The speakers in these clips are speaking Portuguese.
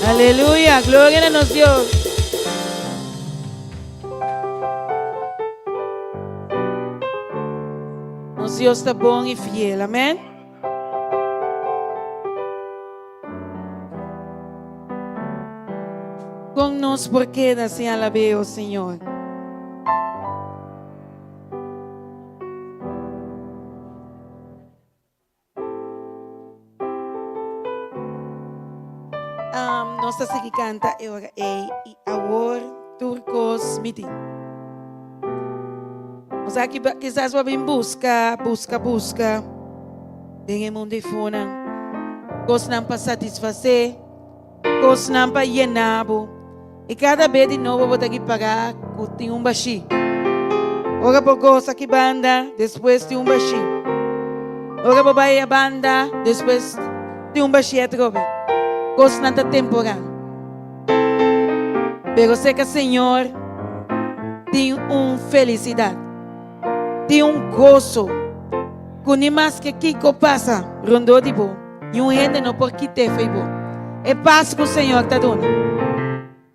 Aleluya, gloria a nos Dios. Nos Dios está bom e fiel, amém? Con-nos por queda se alabé, oh Senhor. Nós está aqui canta e agora turcos meeting. Nós aqui quizás vamos busca. Tem mundo de fone. Coisa não para satisfazer, coisa não para llenar. E cada vez de novo vou ter que pagar com um baixi. Ora por coisa aqui banda, depois de um baixi. Ora por a banda, depois de um baixi é trobe. Coisa não está temporal. Pero sei que o Senhor tem felicidade, tem gozo. Com nem mais que Kiko passa, rondou de bom. E gente não por que te fez bom. É paz que o Senhor está dando.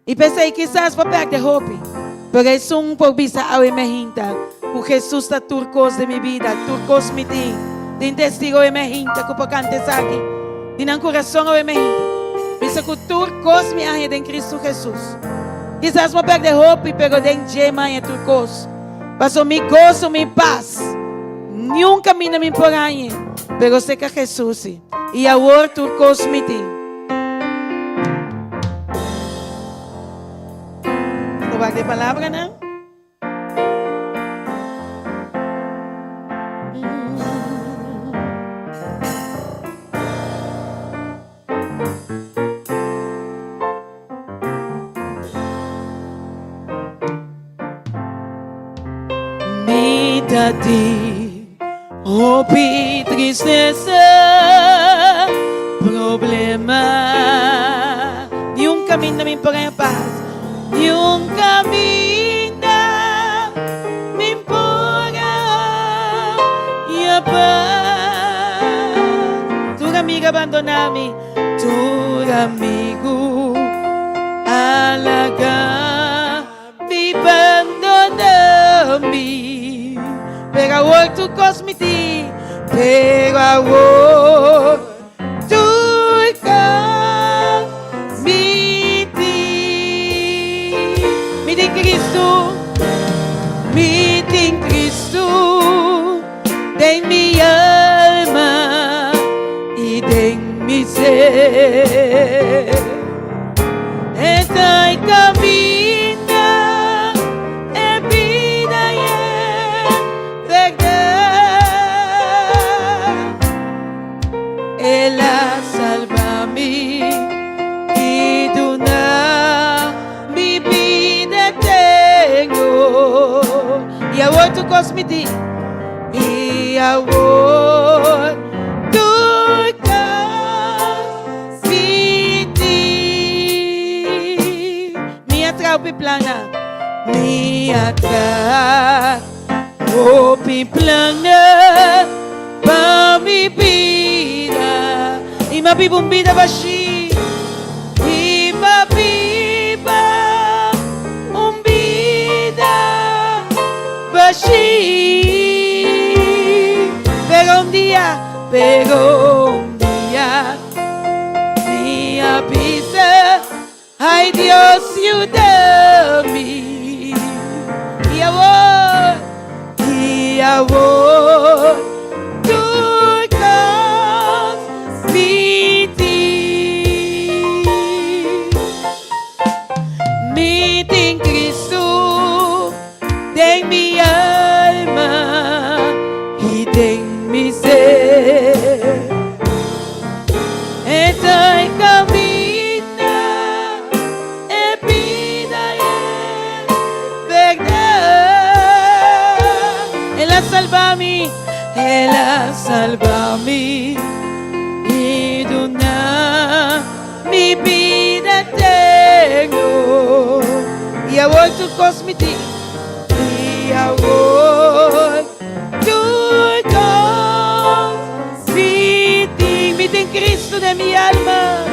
E pensei que quizás para perder hope. Porque é por vista ao emergente. O Jesus está turcos de minha vida, turcos me tem testigo emergente que para cantar aqui. Tem um coração ao emergente. Pensa que turcos me arreda em Cristo Jesus. Quizás para perder hope, pero tem gema em turcos. Passou me gozo, me paz. Nenhum caminho me empurranha. Pero sei que é Jesus. E agora turcos me tem. Vai ter palavra, né? Me dá de hope, tristeza, problema. Nenhum caminho me empurra paz. E caminho me empurra e a paz. Tu amigo abandonar-me, tu amigo alagar, me abandonar-me. Pega o outro cosmiti, pega o outro. Me tem Cristo, tem minha alma e tem meu ser. Está em caminho, é vida e é verdade. Ela salva-me e dona mi vida tenho. E a outro cosmiti e a outro cosmiti. Minha traupe plana, minha traupe plana para mi vida. E ma bibum vida baixi e ma biba baixi. Pero um dia minha vida, ai Deus, ajuda-me. E a voz tu me tem Cristo, tem minha alma e tem meu ser. Está em caminho, é vida e é verdade. Ela salva-me e dona mi vida tenho. E a outro cosmiti e a outro cosmiti. Me tem Cristo de minha alma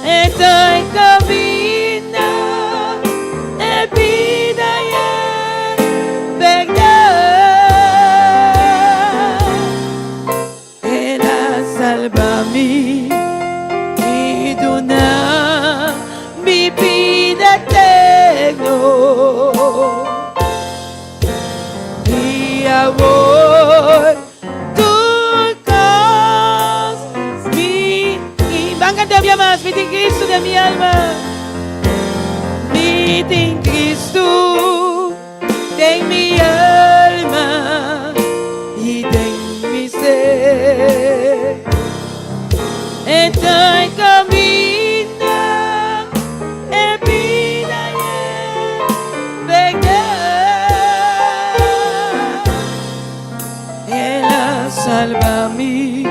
Estoy camino, es vida y es verdad. Él salva mí y dona mi vida eterna. Y ahora tú cosas mi y van a cantar más, mi Cristo de mi alma, mi Cristo de mi alma y de mi ser. Estoy camino, es vida y es verdad. Él salva a mí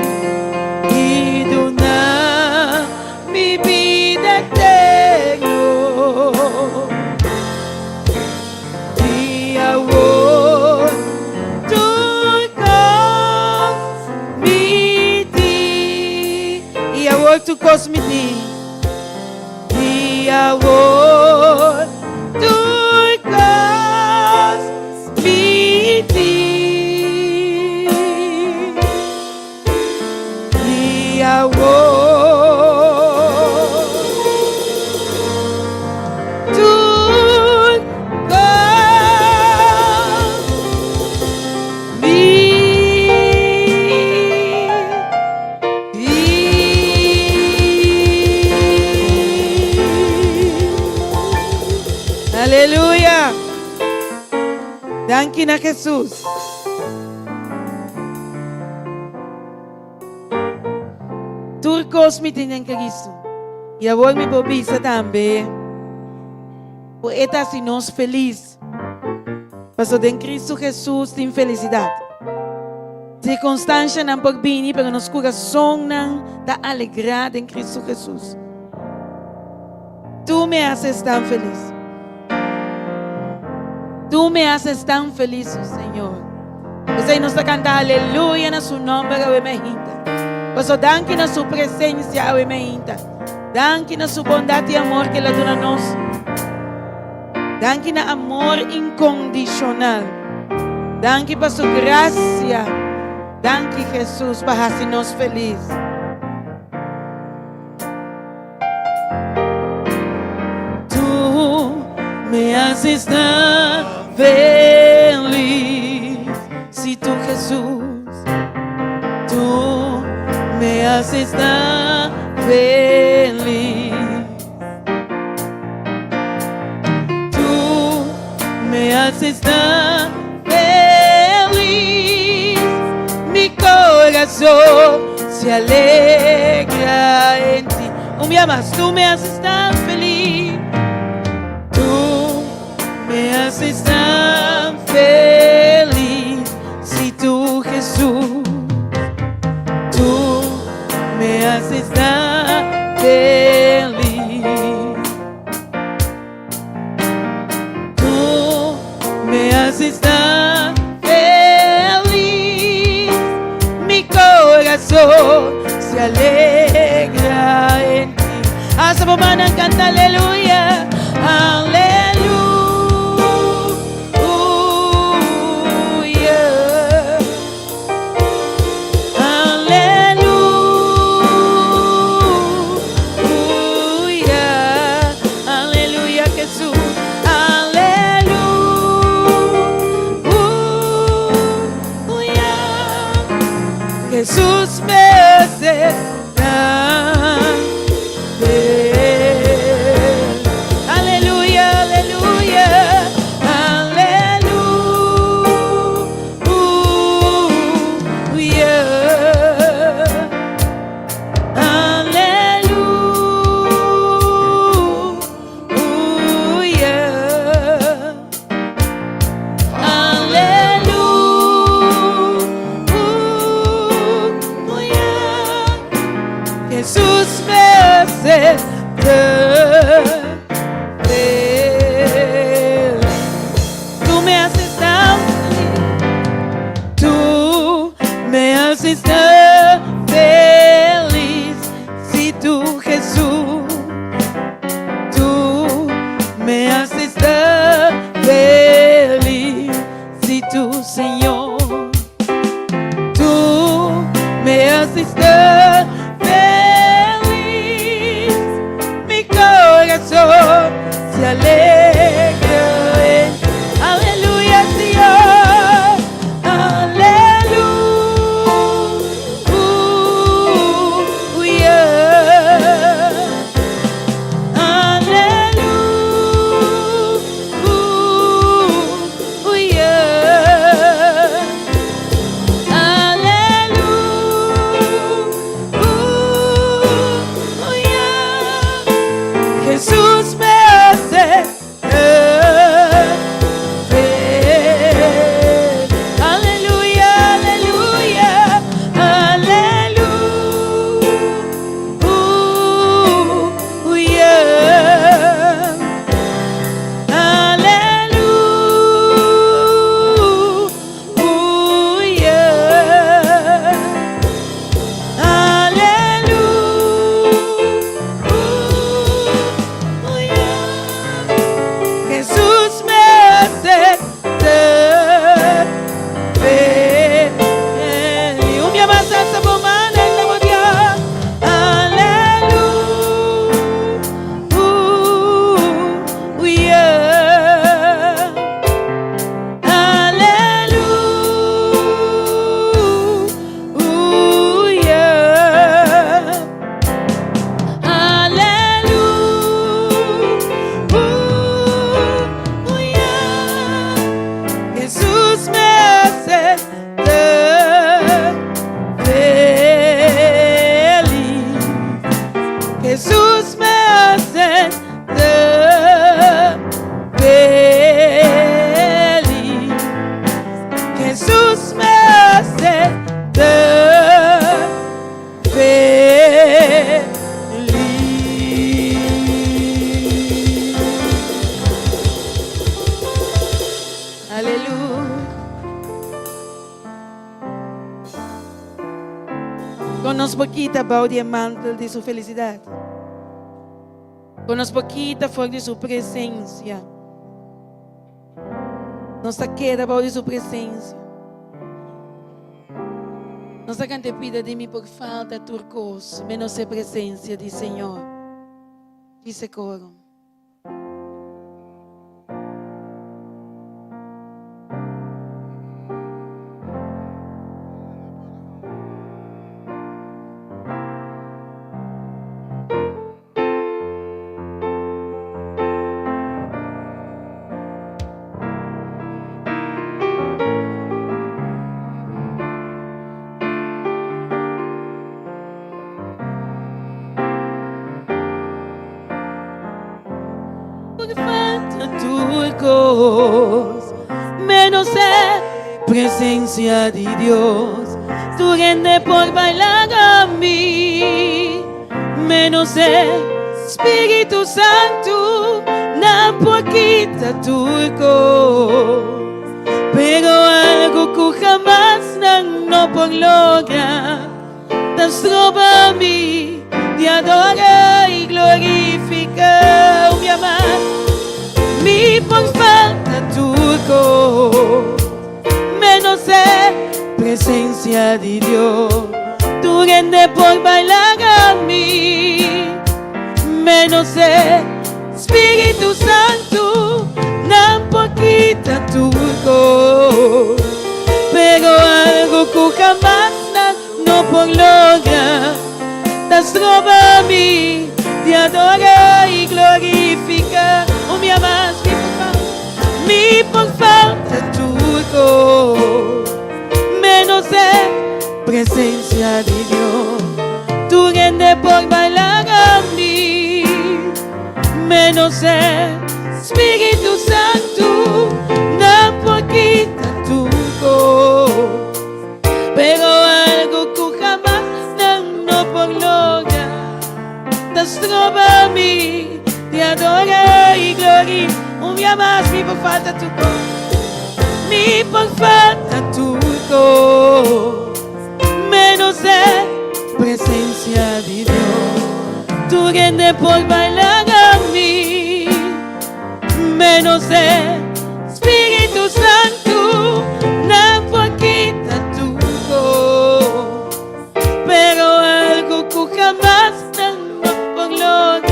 y dona mi vida eterna. Y ahora tú cosas mi ti. Y ahora tú cosas mi ti. Y ahora tú cosas mi ti. Y ahora tú cosas mi Aleluya. Dankin a Jesús. Turcos mi tienen que Cristo. Y ahora mi bobisa también. Poeta si nos feliz. Paso de Cristo Jesús sin felicidad. Circunstancia não pode vir, pero nos coração da alegria em Cristo Jesus. Tu me haces tão feliz. Tu me haces tão feliz, Senhor. Você nos canta aleluia na seu nome, ave meinta. Paso danke na sua presença, ave meinta. Danke na sua bondade e amor que ela dá a nós. Danke na amor incondicional. Danke por sua graça. Danke, Jesus, para hacernos feliz. Tú me haces tan feliz. Si tú, Jesús, tú me haces tan feliz. Tú me haces tan feliz. Mi corazón se alegra en ti. Un día más, tú me haces tan feliz. Tú me haces tan feliz. Si tú, Jesús, tú me haces tan feliz. Tú me haces tan feliz. Mi corazón se alegra en ti. Hasta mamá canta aleluya, aleluya. Jesús me hace tan feliz. Aleluya, aleluya, aleluya, Jesús me hace tan feliz. Tú me haces tan feliz. Tú me haces tan feliz. poquita bajo el manto de su felicidad. Conos poquita fuera de su presencia. Nos queda bajo de su presencia. Nos te pida de mí por falta turcos, menos a presencia del Señor. Dice coro. Menos presencia de Dios, tu gente por bailar a mí, menos Espíritu Santo, na poquita turco, pero algo que jamás no por lograr, tan a mí, te adora y glorifica, mi amor. Mi por falta turco, menos presencia de Dios, tu gente por bailar a mí, menos Espíritu Santo, na poquita turco, pero algo que jamás no por lograr, das roba a mí, te adora y glorifica. Mi amas, mi por falta turco, menos presencia de Dios, tu gente por bailar a mí, menos Espíritu Santo, na poquita turco, pero algo que jamás no por lograr, das roba a mí. Te adora y gloria, mi amas, mi por falta tu mi por falta tu menos presencia de Dios, tu gente por bailar a mí, menos Espíritu Santo, na poquita tu pero algo que jamás no por lograr.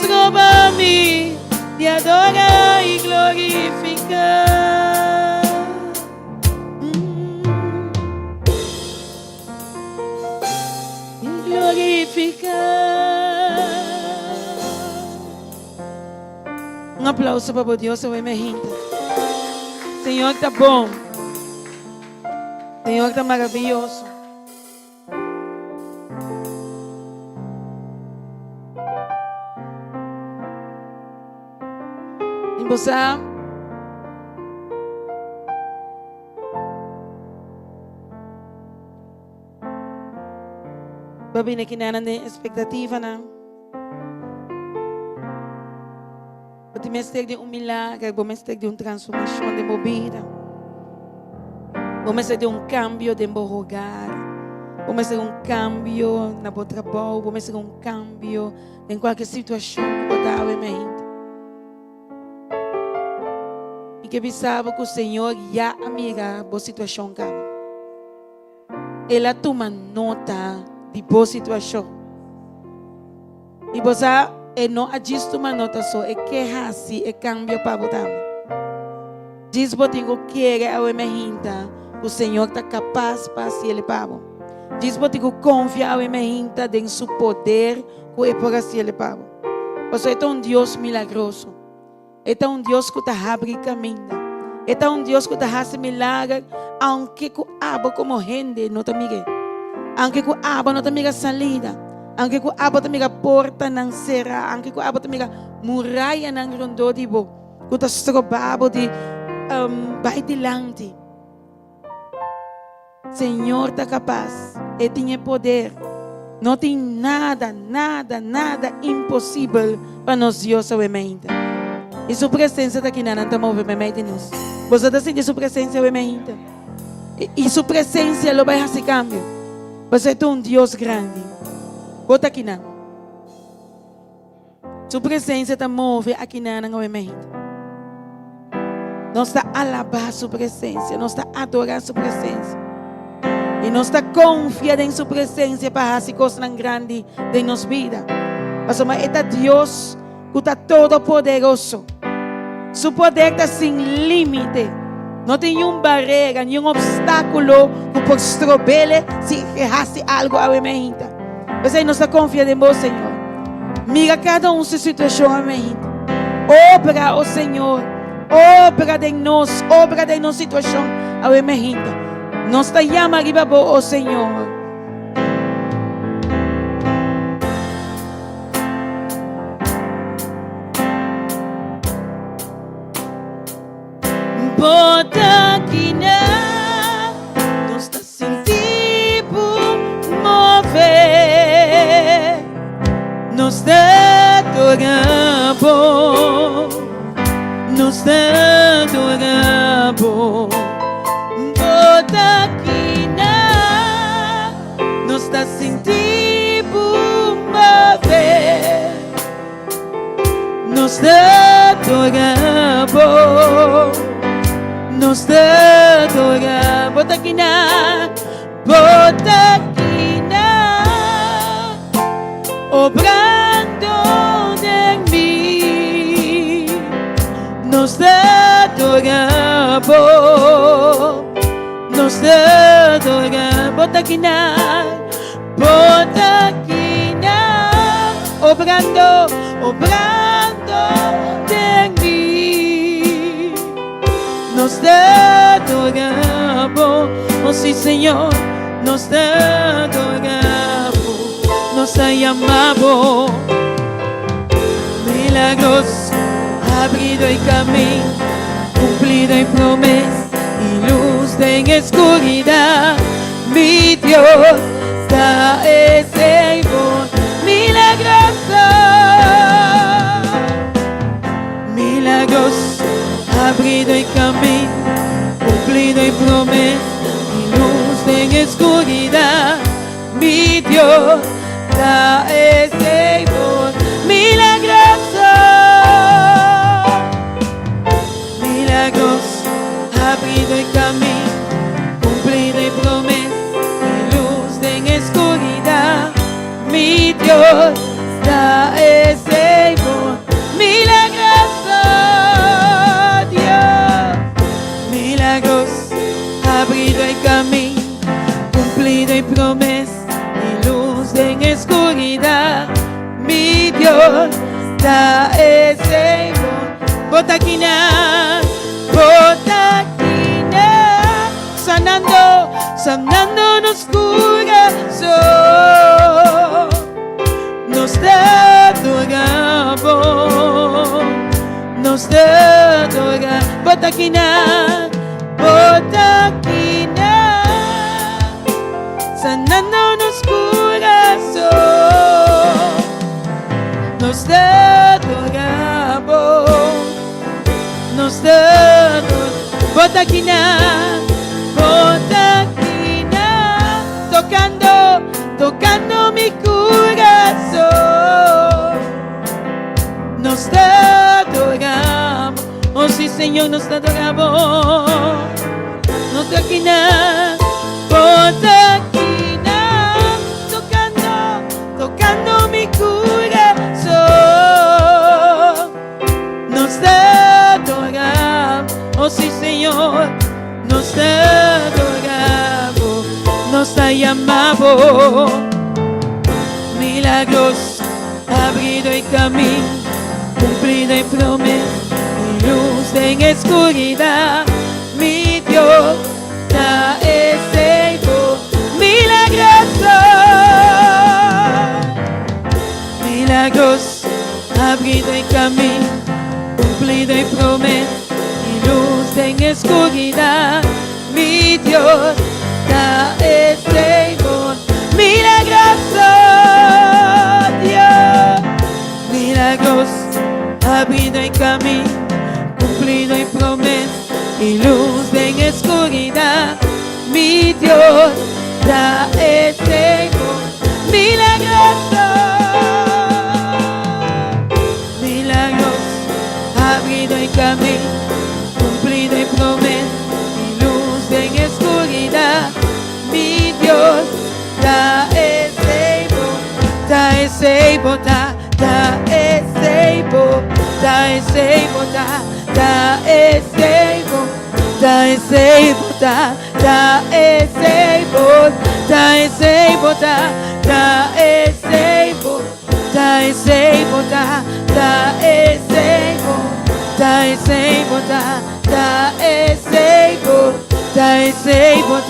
Roba a mí, te adora y glorifica. Y glorifica. Un aplauso para Dios, hoy me gente. Señor está bom. Señor está maravilloso. Você babi na kinanan de expectativa na pati mestre de milagre, mestre de transformação de vida, mestre de cambio de hogar, mestre de cambio na bo trabalho, mestre de cambio em qualquer situação que botar em mente. Que pensava que o Senhor já amiga boa situação cá. Ela toma nota de boa situação. E você não ajusta uma nota só, é que assim é cambio para botar. Diz que tenho que a emergência, o Senhor está capaz para se ele para. Diz que tenho confiar a emergência em seu poder, que é para se ele para. Você é Deus milagroso. Este é Deus que está abrindo caminho. Este é Deus que está fazendo milagre, aunque que aba como gente não te amiga. Aunque que aba não te amiga salida. Aunque que aba te amiga porta não será. Aunque que aba te amiga muralha não rondou de bo. Que está estrobado de vai delante. Senhor está capaz. Ele tem poder. Não tem nada impossível para nós Deus somente. E sua presença está aqui na movimento nos. Você está sentindo sua presença somente. E sua presença ela vai fazer cambio. Você é um Deus grande. Bota aqui não. Sua presença está move aqui na mente. Nós está alabar sua presença, nós está adorar sua presença. E nós está confiando em sua presença para fazer coisas grandes de nossa vida. Mas é Deus que está todo poderoso. Seu poder está sem limite. Não tem nenhuma barreira, nenhum obstáculo que pode estrobelar se faça algo a mente. Mas aí nós está confiando em você, Senhor. Mira cada sua situação, amém. Obra, oh Senhor. Obra de nós, obra de nossa situação, amém. Nós te chamamos arriba, oh Senhor. Bota aqui nós está sentindo mover. Nos adoramos, bota aqui nos está sentindo mover. Nos adoramos, bota aqui obrando em mim. Nos adoramos, bota aqui obrando em mim. Nos adoramos, oh sim Senhor, nos adoramos, nos amamos. Milagros, abrido el camino, cumplido en promesa y luz en escuridad. Mi Dios está ese milagroso. Milagros, abrido el camino, cumplido en promesa y luz en escuridad. Mi Dios está ese milagroso. Milagros, abrido el camino, cumplido en promesa y luz en escuridad. Mi Dios está ese milagroso. Dios, milagros, abrido el camino, cumplido en promesa y luz en escuridad. Mi Dios está ese. Bota aqui sanando nos coração. Nos adoramos, bota aqui sanando nos coração. Nos adoramos, bota aqui tocando mi coração. Nos adoramos, oh sí Señor, nos adoramos. Nos aqui bota aqui tocando mi coração. Nos adoramos, oh sí Señor, nos adoramos, nos amamos. Milagros, abrido el camino, cumplido en promesa y luz en escuridad. Mi Dios está ese milagroso. Milagros, abrido el camino, cumplido en promesa y luz en escuridad. Mi Dios está ese milagroso. Dios, milagros, abrido el camino, cumplido en promesa y luz en escuridad. Mi Dios da ese es able, es able, es able, es able, es able, is able, is able, is able, is able, is able, is able, is able, is able, is able,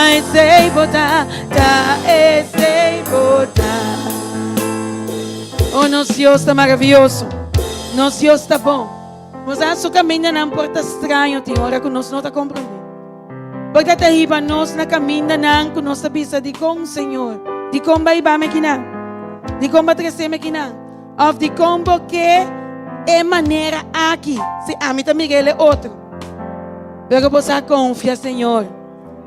is able, is able. Oh, nosso Deus está maravilhoso, nosso Deus está bom. Mas a sua caminha não porta estranho, tem hora que nós não está compreendendo. Porque até riba nós na caminha não que nós sabemos de com o Senhor, de como vai me quinar, de como vai trazer me quinar, ou de como que é maneira aqui. Se a mim também ele é outro. Pero você confia, Senhor,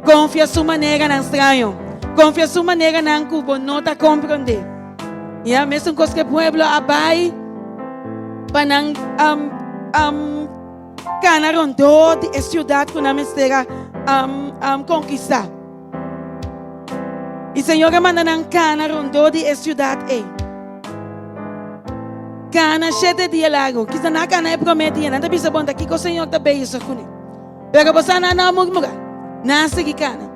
confia sua maneira não estranho, confia sua maneira não que você não está compreendendo. E a mesma coisa que o povo abai para não cana rondou de cidade que nós estamos conquistar. E o Senhor manda não cana rondou de cidade. Cana 7 dias largo, que na cana é prometida, não precisa bom daqui que o Senhor está bem isso com ele. Pero você não murmura, não segue cana,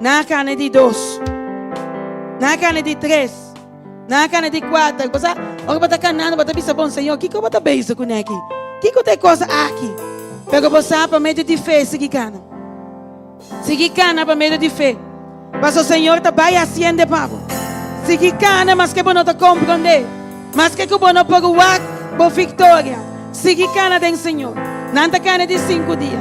não cana de 2, não cana de 3, não cana de 4. Você agora está canando, você precisa bom Senhor, que eu vou estar bem isso com ele aqui. Que tem coisa aqui? Pega você para meio de fé, seguir cana. Seguir cana para meio de fé. Mas o Senhor está bem assim de pago. Seguir cana, mas que você não está compreendendo. Mas que você não pode por vitória. Seguir cana do Senhor. Não está cana de 5 dias.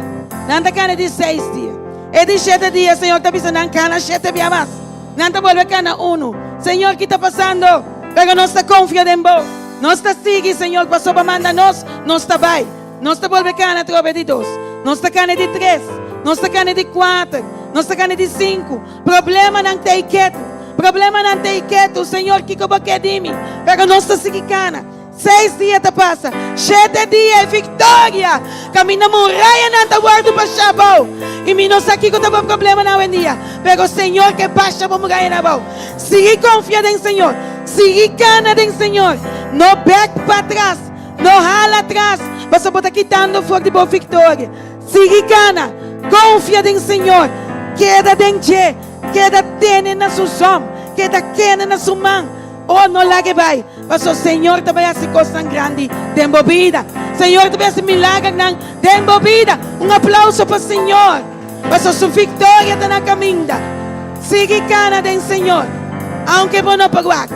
Não está cana de 6 dias. E de 7 dias, Senhor está pensando, não cana 7 dias mais. Não está volvendo cana 1. Senhor, o que está passando? Pega nossa confiança em você. Nós está seguindo, Senhor, que passou para mandar nós está bem. Nós está volvendo cana de 2. Nós está cana de 3. Nós está cana de 4. Nós está cana de 5. Problema não tem quieto. Problema não tem quieto. Senhor, que eu quero de mim? Pega nós está seguindo cana. 6 dias te passa. 7 dias é vitória. Caminha muralha não está guardando para Shabbat. E mim não sei que eu tenho problema não em dia. Pega o Senhor que baixa para muralha na boca. Siga confiando em Senhor. Siga cana em Senhor. Não back para trás. Não rala atrás. Você pode estar quitando fogo de boa vitória. Siga cana. Confia em Senhor. Queda dentro. Queda tene na sua som. Queda quena na sua mão. Oh, não lá que vai. Mas o Senhor também faz coisas grandes. Tempo vida. Senhor também faz milagres. Tempo vida. Aplauso para o Senhor. Mas a sua vitória está na caminha. Siga cana em Senhor. Aunque você não pague.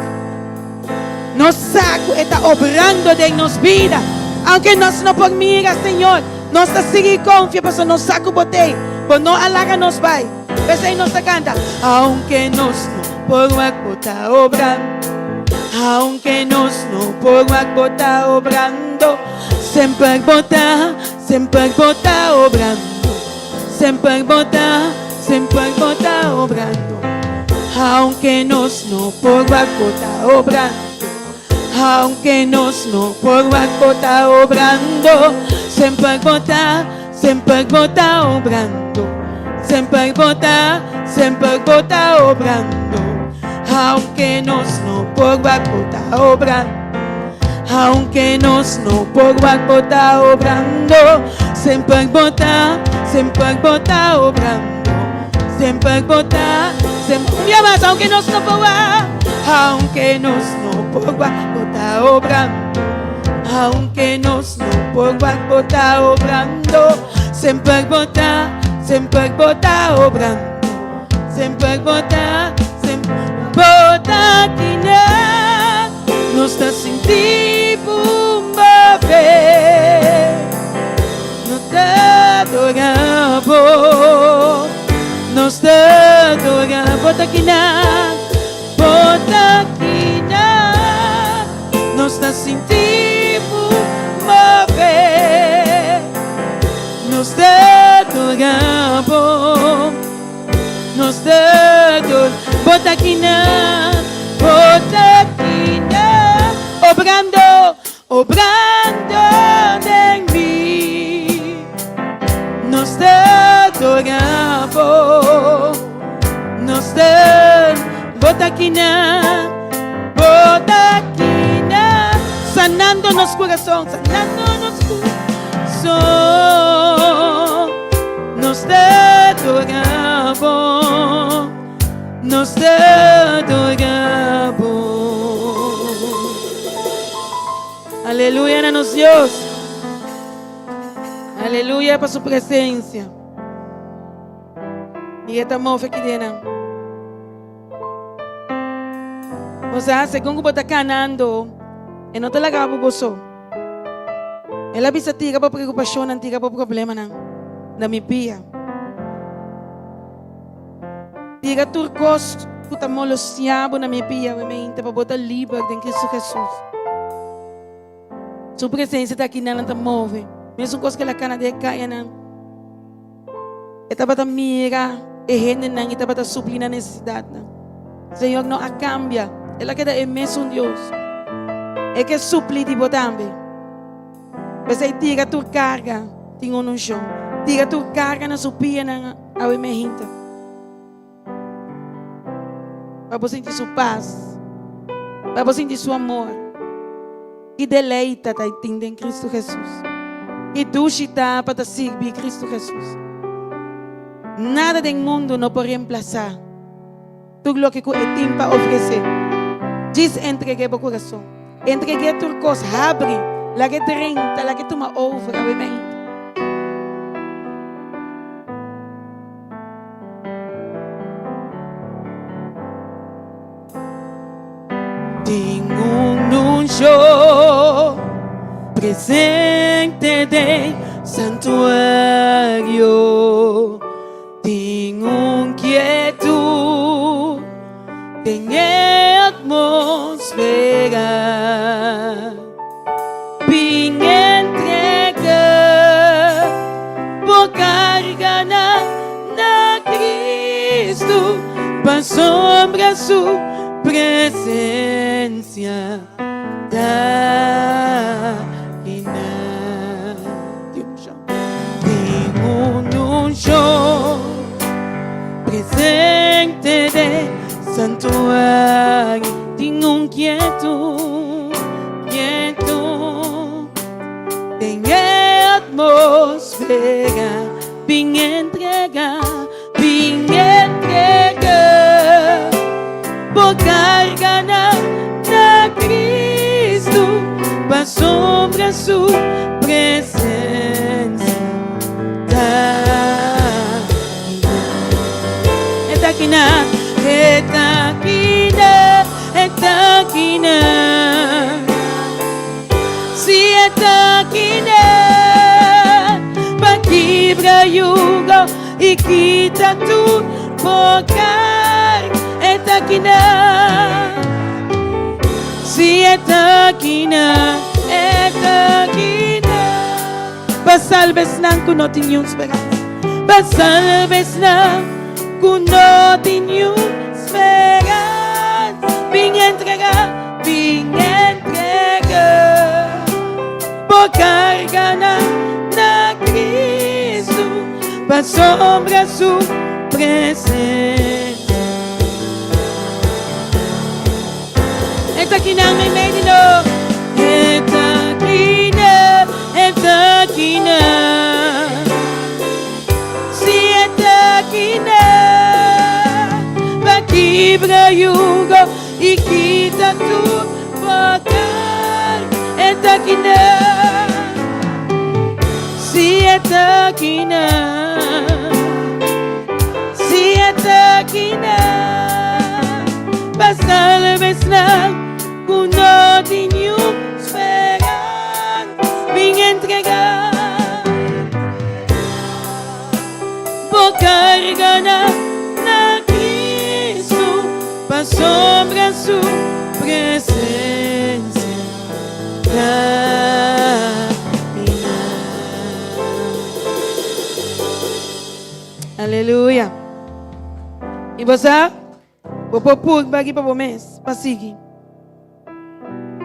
Nos saco está obrando em nossa vida. Aunque nós não podemos mirar, Senhor, nós está seguindo confiança, porque nos saco botei, por não alaga nos vai. Mas aí nós canta, aunque nós não podemos estar obrando, aunque nós não podemos estar obrando, sempre botar obrando, sempre botar obrando, aunque nós não podemos estar obrando. Aunque nós não podemos estar obrando, sempre botar obrando, sempre botar obrando. Aunque nós não podemos estar obrando, aunque nós não podemos estar obrando, sempre botar obrando, sempre mais, aunque nós não podemos. Aunque nós não podemos estar obrando, aunque nós não podemos estar obrando, sempre botar obrando, sempre botar que não nos está sentindo mover, não está adorando, não está adorando, bota que não. Bota que não está sentindo mover, nos adoramos, nos adoramos. Bota que não, obrando em mim, nos adoramos, nos adoramos. bota aqui na, sanando nos coração, nos te adoramos. Aleluya, nos Dios. Aleluya para su presencia. Y esta mofa que tiene. O sea, según que está canando, e não te lagabo boso. Ela bisa tiga pa preocupação, não tiga pa problema na mi pia. Tiga turcos que tá molosiabo na mi pia, me para botar livre em Cristo Jesus. Sua presença está aqui não te move. Mesmo coisa que ela cana de caia não. Esta bata mira, e gente não, esta bata suplir na necessidade não. Senhor não a cambia. Ela queda é mesmo Deus. É que supli de botambe. Você tira tua carga, tinha no chão. Tira tua carga na supia na ao emergente. Para você sentir sua paz, para você sentir seu amor. E deleita tá entendendo em Cristo Jesus. E duchita para servir Cristo Jesus. Nada do mundo não pode reemplazar tudo o que é tempo para oferecer. Diz entreguei para o coração. Entreguei tuas coisas, abre, lá que trenta, lá que toma over, amém. Tenho um show presente de santuário. Tenho um quieto, tenho atmosfera. Vim entregar por carga na Cristo, para sombra sua presença da tenho um show presente de santuário. Tenho um quieto, tem atmosfera. Vim entregar por carga na Cristo, para sombra sua presença. Está aqui na, se está aqui na, para quebrar jugo e quita tudo por carga. Está aqui na, se está aqui na, para salves não não tenho esperança, para salves não não tenho esperança. Vim entregar por carga na Cristo, para sombra sua presença. Está aqui na minha mente, está aqui na, se está aqui na, para quebrar jugo e quita tudo por carga. Está aqui na, se está aqui na, se está aqui na, para salves não tenho esperança. Vim entregar por carga na Cristo, para sombra sua presença da minha. Aleluia. E você? Vou pôr aqui para o mês, para seguir.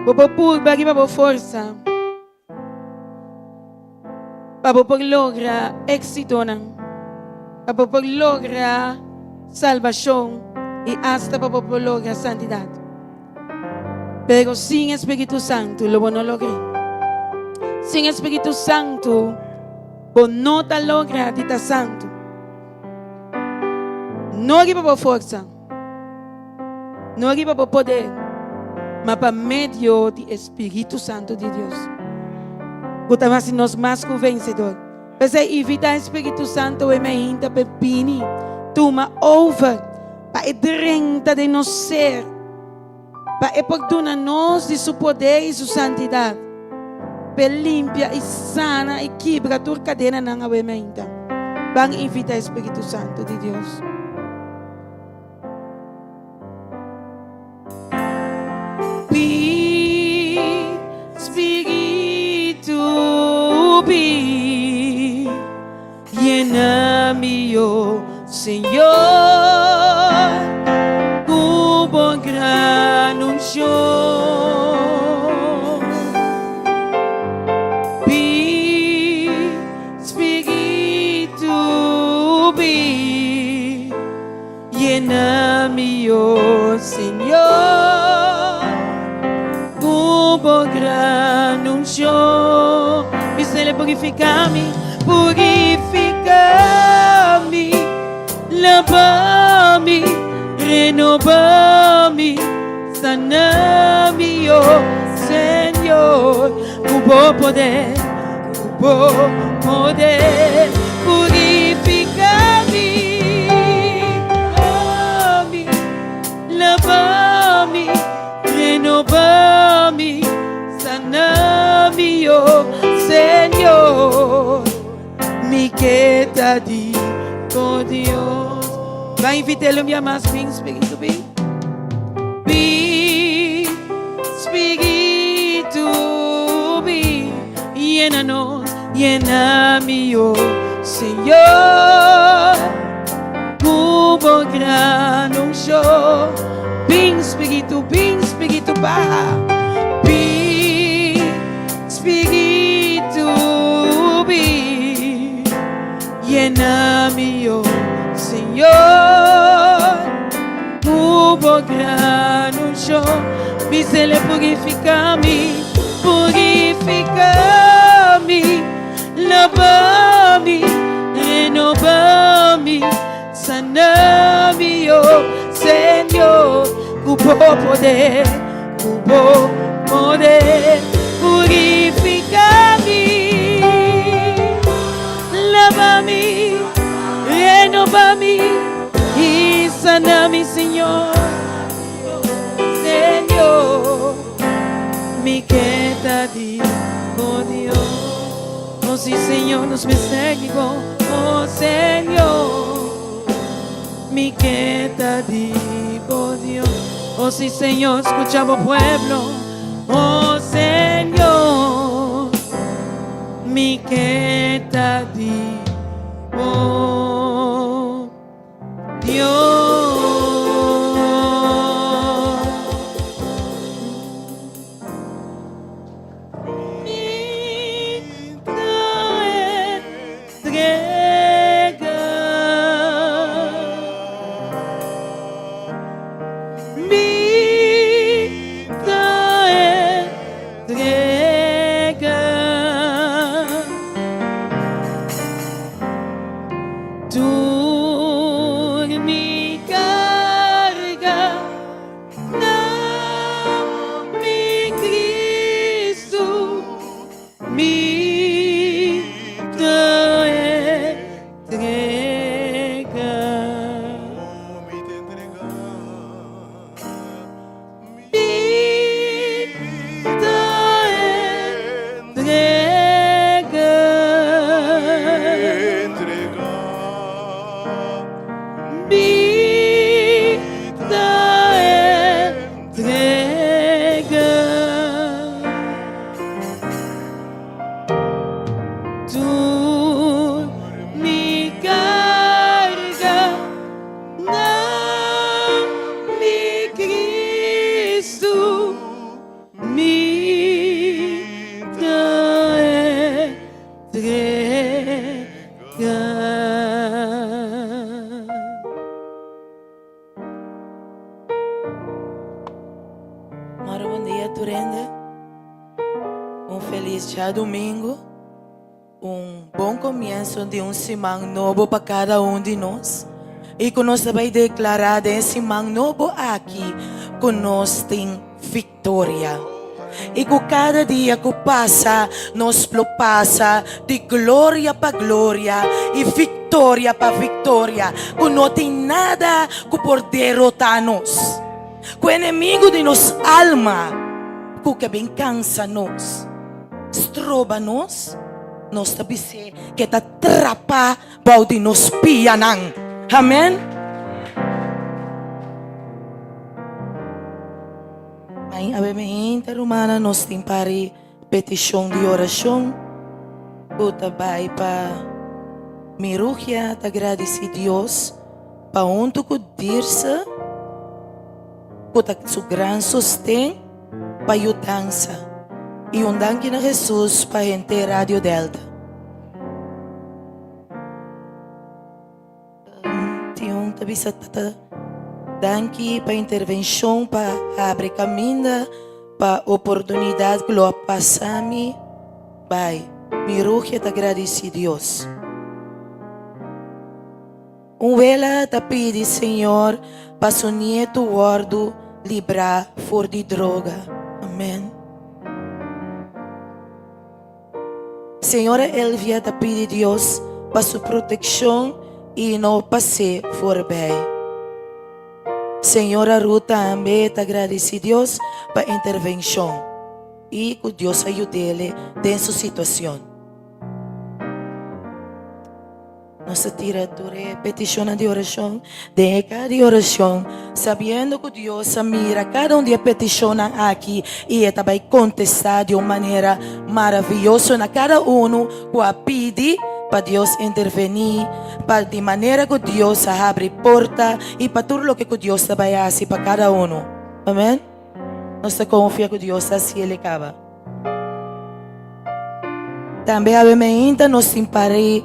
Vou pôr aqui para a força. Para lograr êxito, para lograr salvação y hasta para lograr santidad. Pero sin Espíritu Santo lo no logré. Sin Espíritu Santo no te logra de estar santo. No arriba por fuerza, no arriba por poder, mas por medio del Espíritu Santo de Dios. Gostava se nós mais que vencedor. Mas evita o Espírito Santo e me inta pepini. Toma over para drenta de nós ser. Para oportunar nós de seu poder e sua santidade. Para limpia e sana e quebra toda cadena na me inta. Bang evita o Espírito Santo de Deus. Llena-me, oh Senhor, como gran unción. Espíritu, llena-me, oh Senhor, como gran unción. Precisa purificar-me, purifica-me, lava-me, renova-me, sana-me, oh Senhor, com bom poder, purifica-me, lava-me, renova-me, sana-me, oh Senhor. Me queda de con Dios. Vai invitar-lo minha mais bem, Espírito bem. Espírito bem, llena-nos, llena-me, oh Senhor, como gran unção. Bem Espírito barra. Espírito bem, llena-me, oh Senhor, como gran unção. Precisa purificar-me, lava-me, renova-me, sana-me, oh Senhor, com bom poder, purifica-me, lava-me, renova-me e sana-me, Senhor. Me queda de con Dios. Oh sí, Señor, nos persegue con, oh Señor, me queda de con Dios. Oh sí, Señor, escuchamos pueblo. Oh Señor, me queda de con Dios. dia, Turenda. Feliz dia domingo. Bom começo de semana novo para cada de nós. E que nós vai declarar desse semana novo aqui, que nós tem vitória. E que cada dia que passa, nós passa de glória para glória e vitória para vitória. Que não tem nada que por derrotar-nos. Que o inimigo de nossa alma, que bem cansa-nos, estroba-nos, nós também que está atrapa para de nos pianan. Amém? Aí, a minha interhumana, nós temos para petição de oração. Puta vai para Mirukia, te agradecer a Deus para onde que dirse, puta su gran sostém para ajudança. E danke na Jesus para gente Radio Delta. Tiong tabi sa tata. Danke para intervenção, para abrir caminho, para oportunidade que lo passami. Pai, mi ruja te agradeci Deus. Vela te pedi, Senhor, para su nieto guardo librar for de droga. Amém. Senhora Elvia te pede Deus para sua proteção e não passe por bem. Senhora Ruta também te agradece Deus para a intervenção e que Deus ajude-lhe em sua situação. Nossa tiradora petição de oração, de cada oração, sabendo que Deus mira cada de petição aqui e Ele vai contestar de uma maneira maravilhosa na cada que pede para Deus intervenir, para de maneira que Deus abre porta e para tudo o que Deus vai fazer para cada Amém? Nós confiamos que Deus assim ele acaba. Também a mente nós simparei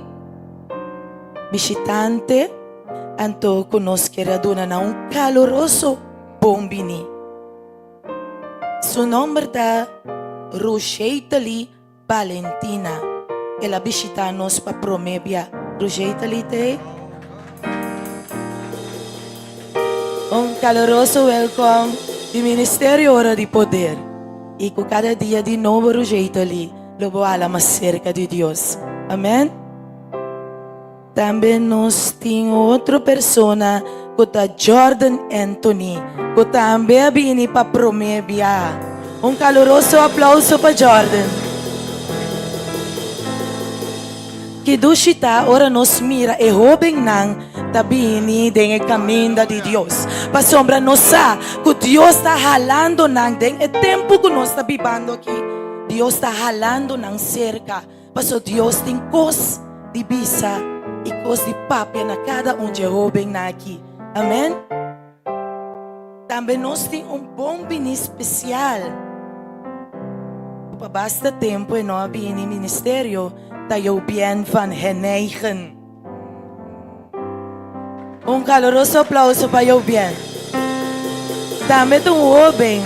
visitante, anto conosco quer donar caloroso bombini. Su nome é Rogeitali Valentina. Ela visita-nos para Promébia. Rogeitali te. Caloroso welcome do Ministério Hora de Poder. E com cada dia de novo, Rogeitali, lobo ala mais cerca de Deus. Amém? Também nós temos outra pessoa, que é Jordan Anthony, que também vem para Promébia. Caloroso aplauso para Jordan. Que dushita ora nos mira e jovem nang tabini den caminho de Deus. Para sombra nossa, que Deus está jalando nang den o tempo que nós está vivendo aqui. Deus está jalando nang cerca. Para Deus tem coisas de bisa e coisas de papia na cada de jovem aqui. Amém? Também nós temos bom vinho especial. Para basta tempo e não vinho ministério, tayo bien van Heneigen. Caloroso aplauso para eu bien. Também tem jovem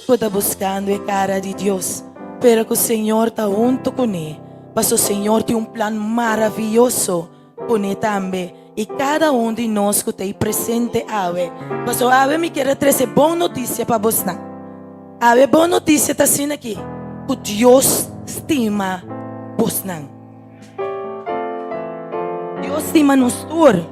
que está buscando a cara de Deus, pero que o Senhor está junto com ele. Mas o Senhor tem plan maravilhoso com ele também. E cada de nós que está presente ave. Mas ave me quer trazer boa notícia para você. Ave boa notícia está sendo aqui. Que Deus estima você. Deus estima nos todos.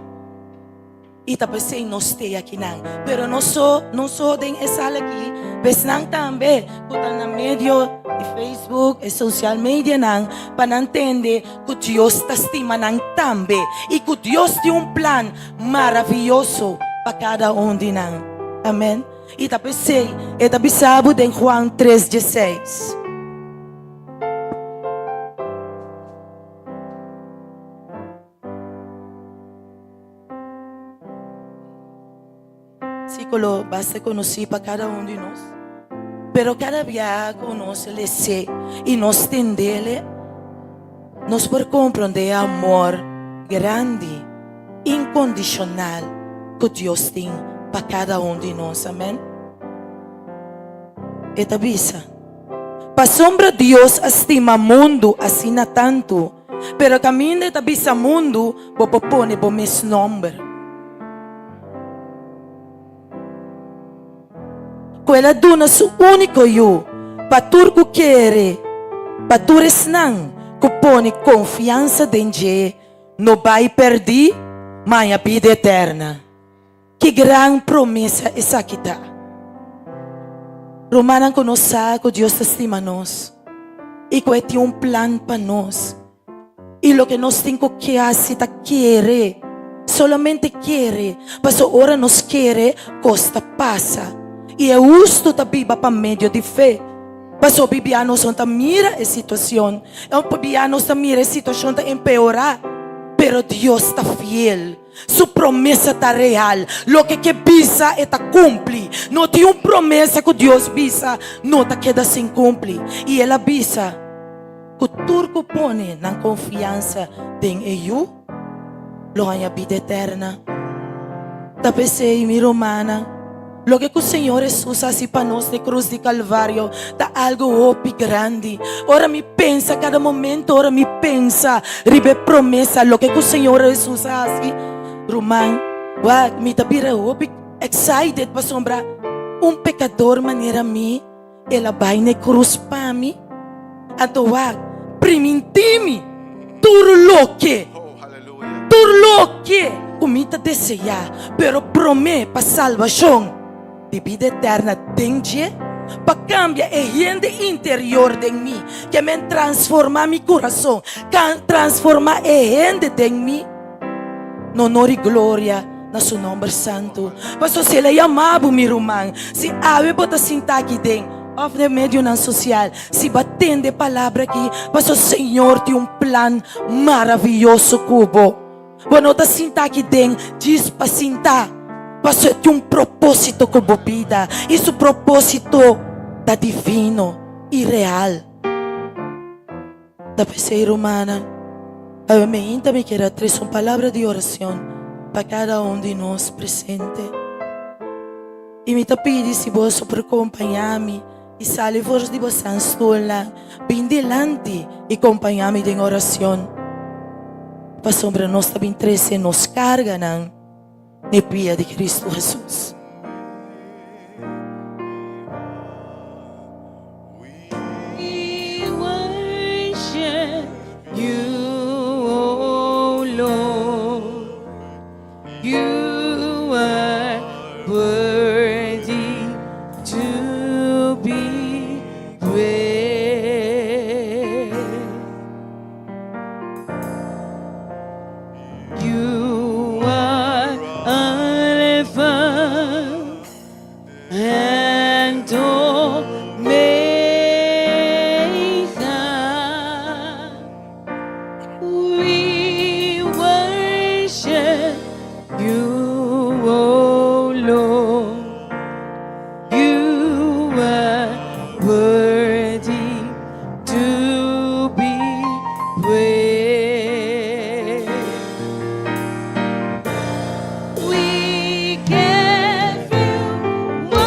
E tá pensando nós tem aqui não. Pero não só tem essa aqui. Mas não também que está na medio de Facebook e social media não para entender que Deus está estima não também e que Deus tem plan maravilhoso para cada de nós. Amém. E tá pensando, e tá pensando em Juan 3:16. Ciclo basta conhecer para cada de nós. Pero cada dia conosco ele sei e nós tendele, nós por compreender amor grande, incondicional que Deus tem para cada de nós. Amém? esta visa. Pa sombra Dios estima mundo assim na tanto, pero caminho esta visa mundo, bo pone bo mes nombre. Quella dona su único eu, pa turco quere, pa tures nan, que pone confiança dentro, não vai perder, mas a vida eterna. Que grande promessa essa aqui tá. Romanan conosce que Deus estima nós e que tem plan para nós. E lo que nós temos que fazer é querer, solamente querer, mas ora nos querer, costa passa. E é justo também para meio de fé. Mas o bibianos não mira a situação. O bibianos mira a situação a empeorar. Pero Deus está fiel. Sua promessa está real. Lo que visa está cumpre. Não tem uma promessa que Deus visa, não está queda sem cumprir. E ela visa que tudo que põe na confiança em eu, lo há vida eterna. Tapecei mi romana. Lo que o Senhor Jesus faz para nós na cruz de Calvário dá algo opi grande. Ora me pensa cada momento, ora me pensa, ribe promessa, lo que o Senhor Jesus faz. Roman, wag me tabira opi excited para sombra pecador maneira mi, ela vai na cruz para mim. Anto wag, primintimi, turloque, turloque, comita desejar, pero promete para salvação. De vida eterna dentro para cambiar a gente interior de mim, que me transforma meu coração, transforma a gente de mim, no honor e glória na seu nome santo. Pastor, se ele é amado, meu irmão, se ave bota sentar aqui dentro, of the medio na social, se batende palavra aqui, pastor, Senhor tem plan maravilhoso cubo. Quando está sentar aqui dentro, diz para sentar. Pastor, tem propósito com a vida. E esse propósito está divino e real. Da pessoa humana, eu me quero trazer uma palavra de oração para cada de nós presente. E me pedi se você por acompanhar-me e sale fora de você estola, bem delante e acompanhar-me em oração. Para sombra nós também treze nos carga não. Ne pia de Cristo Jesus. We worship you, oh Lord. You are worthy to be praised. You are Alpha and Omega. We worship you, oh Lord. You are worthy to be praised. We give you all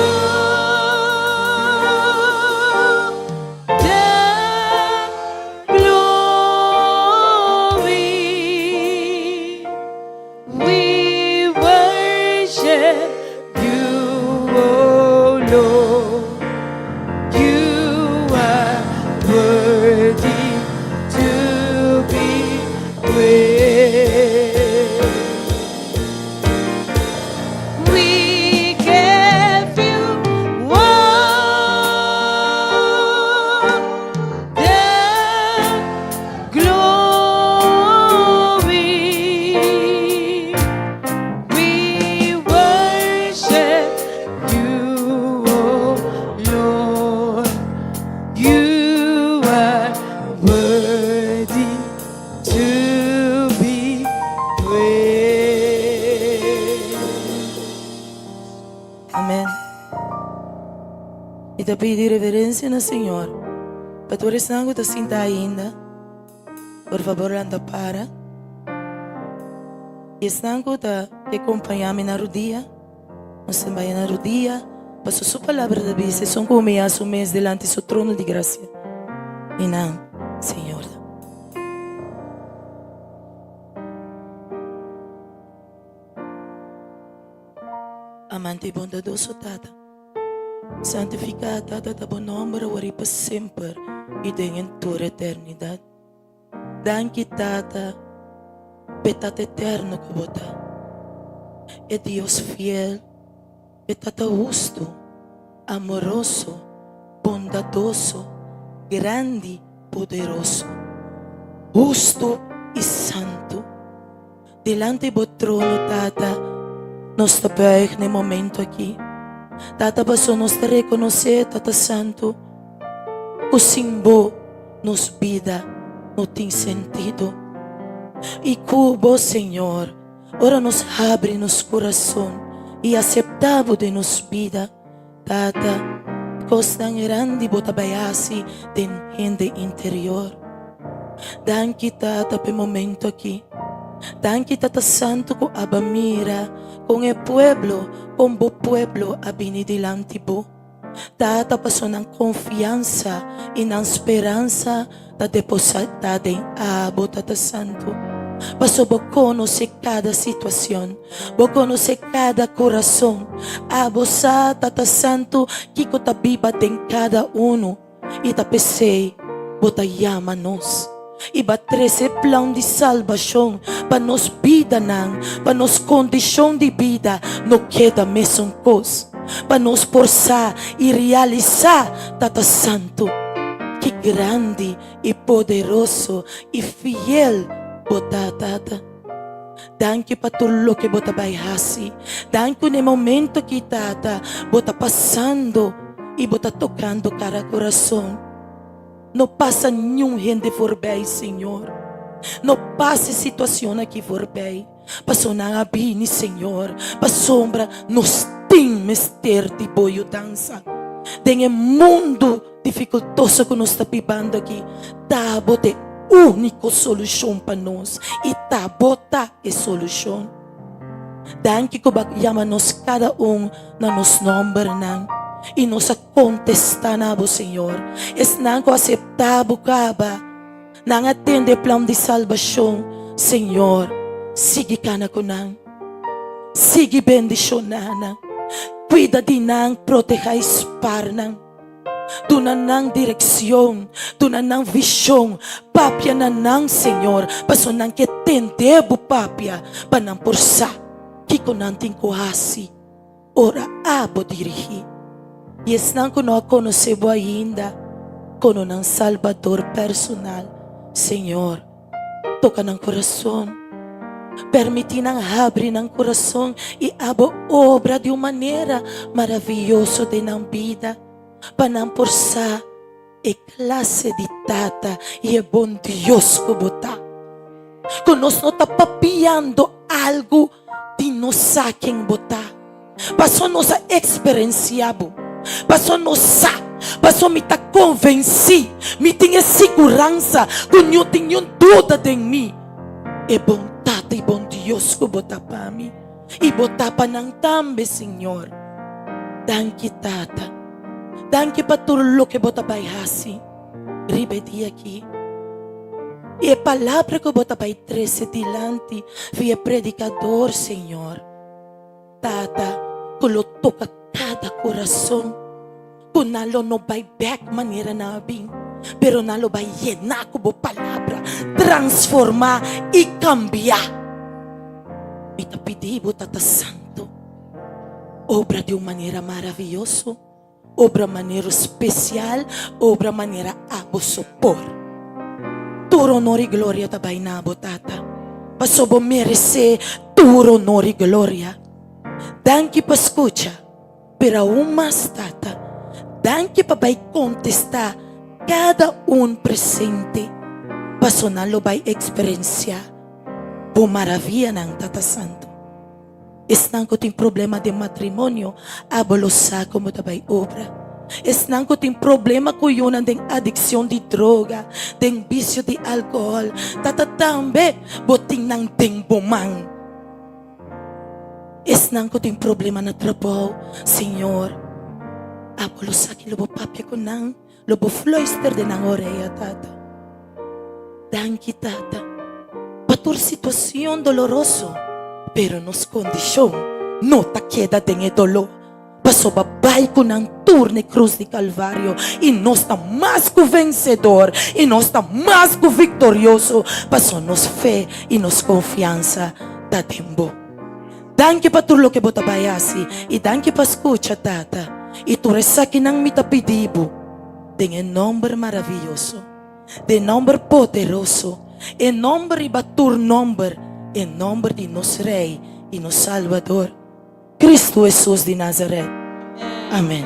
the glory. We worship you, oh Lord. You are worthy to be praised. We give you all the glory. We worship you, oh Lord. You are worthy to be praised. Amém. E te pedi reverência no Senhor. Para tu não te sinta ainda. Por favor, anda para. E estão que acompanhar-me na rodia. Nós também na rodia. Paso su palabra de vida, son como me asumes delante de su trono de gracia. Y nada, Señor. Amante y bondadoso Tata, santificado Tata, tabo nombre, wari pa sempre, y en tu eternidad. Danke Tata, Petata eterno que bota. Es Dios fiel, Petata justo, amoroso, bondadoso, grande, poderoso, justo y santo. Delante del trono, Tata, nos tapé en el momento aquí. Tata, pasó nos te reconocer, Tata Santo, que sin vos nos vida no tiene sentido. Y cubo, Señor, ahora nos abre nuestro corazón y aceptamos de nos vida, Tata, cosas grande bota bayasi den gente interior. Danke, Tata, por momento aquí. Danke, Tata Santo, ko abamira con el pueblo, con bo pueblo abini delante bo. Tata, paso ng confianza y ng esperanza ta depositada en abo, Tata Santo. Paso bo conoce cada situación, bo conoce cada corazón. Abo sa, Tata Santo, kiko ta viva en cada uno. Y ta pesei, bo ta llama-nos. Iba 13 plan de salvación para nos vida nan, para nos condición de vida no queda mesmo cos, para nos forçar e realizar, Tata Santo, que grande e poderoso e fiel bota Tata. Danke para tudo lo que bota baihasi, danke no momento que Tata bota passando e bota tocando cada coração. Não passa nenhum gente for bem, Senhor. Não passa situação aqui for bem. Passou na abine, Senhor. Para sombra, nos tem mister de boio dança. Tem um mundo dificultoso que nós está vivendo aqui. Tá bote única solução para nós. E tá bota a solução. Danke que chama-nos cada na nos nome, não. E nos contestar na bo, Senhor. Es não aceitável caba. Não atende plano de salvação, Senhor. Sigue cana com nang. Sigue bendicionana. Cuida de nang, proteja e espar nang. Duna nang direção, duna nang visão. Papia na nang, Senhor. Paso nang que tendebo papia. Para nang porsa. Kiko nang tingkuhasi. Ora abo dirigir. E não que não conhecemos ainda como um Salvador personal. Senhor, toca no coração. Permite não abrir no coração e abra obra de uma maneira maravilhosa de na vida. Para não forçar a classe de Tata e é bom Deus que botar. Que nós não está papiando algo de nós saquem botar. Passou nossa experiência. Passou nossa, passou me tá convenci, me tinha segurança, que não tinha dúvida de mim. É bom Tata e bom Deus que botar para mim e botar para nós também, Senhor. Danke Tata, danke para tudo o que botar para assim. Repeti aqui. E a palavra que botar para 13 dilante, via predicador, Senhor. Tata, que lo toca cada coração, que não no vai back maneira na bem, pero não vai llenar como palavra, transformar e cambiar. Me tá pedindo, Tata Santo, obra de uma maneira maravilhosa, obra de maneira especial, obra de maneira a sopor. Todo honor e glória também na Tata, para sobo merecer todo honor e glória. Danke para escucha. Pero aún más, Tata, danke para contestar cada presente. Para não lo vai experienciar. Por maravilha, não, Tata Santo. Estão que tem problema de matrimônio, abolosa como também obra. Estão que tem problema com uma de adicção de droga, de vício de álcool. Tata também, botin não tem bomang. Estão que tem problema na trabalho, Senhor. Apolo sa akin, lobo papya ko nang, lobo floister din ang oreya, tata. Danki, tata. Patur sitwasyon doloroso, pero nos kondisyon, no ta queda den e dolor. Paso babay ko ng turne cruz de Calvario, e nos ta más que vencedor, e nos ta más que victorioso. Paso nos fe e nos confianza da tembo. Danke pa turlo que botabayasi, e danke pa escucha, tata. E tu resaki ng mitapidibo, en el nombre maravilloso, de nombre poderoso, en nombre y batur nombre, en nombre de nos Rey y nos Salvador, Cristo Jesús de Nazaret. Amén.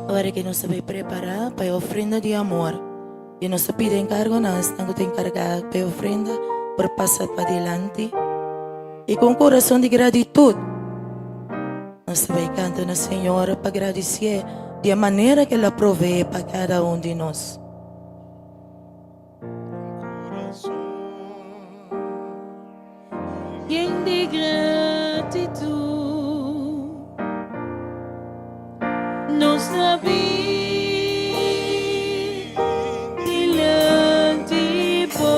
Ahora que nos sabe preparar para ofrenda de amor, y nos pide encargo, nos tengo que encargar para ofrenda por pasar para adelante, y con corazón de gratitud, nos sabe cantar a la Señora para agradecer de la manera que ela provee para cada uno de nós. Rien de gratitud nos sabia diante po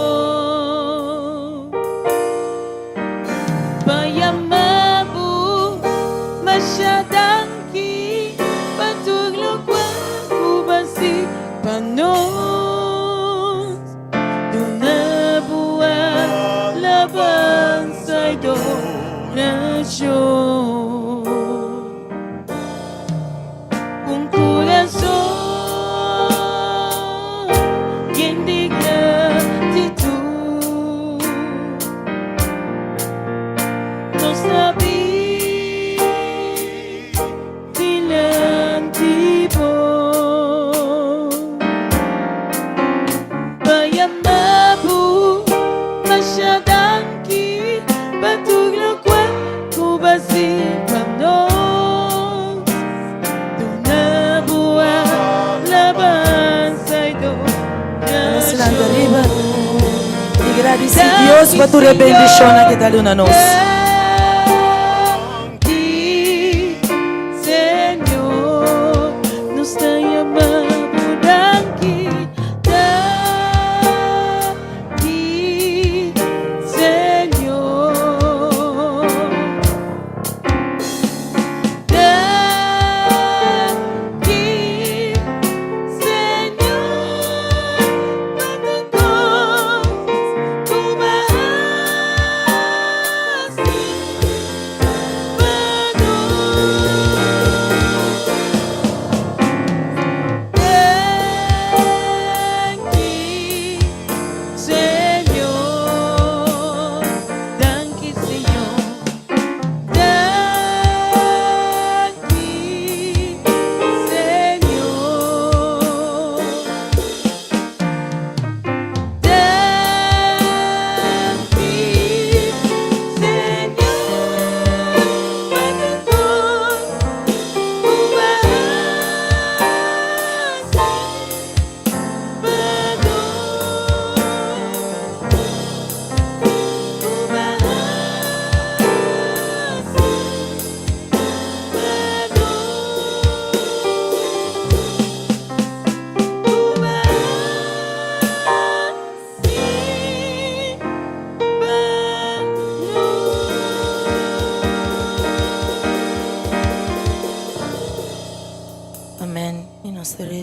payamabu masyadangki patuglo kwaku basi panos dunabuan laban sa donasyon. Un corazón lleno de gratitud nos sabía delante vos bayamabu masyadangki batuglo kwaku basi panos Delante arriba y agradecer a Dios por tu bendición que da a nos. Señor, nos está llamando aquí, Señor.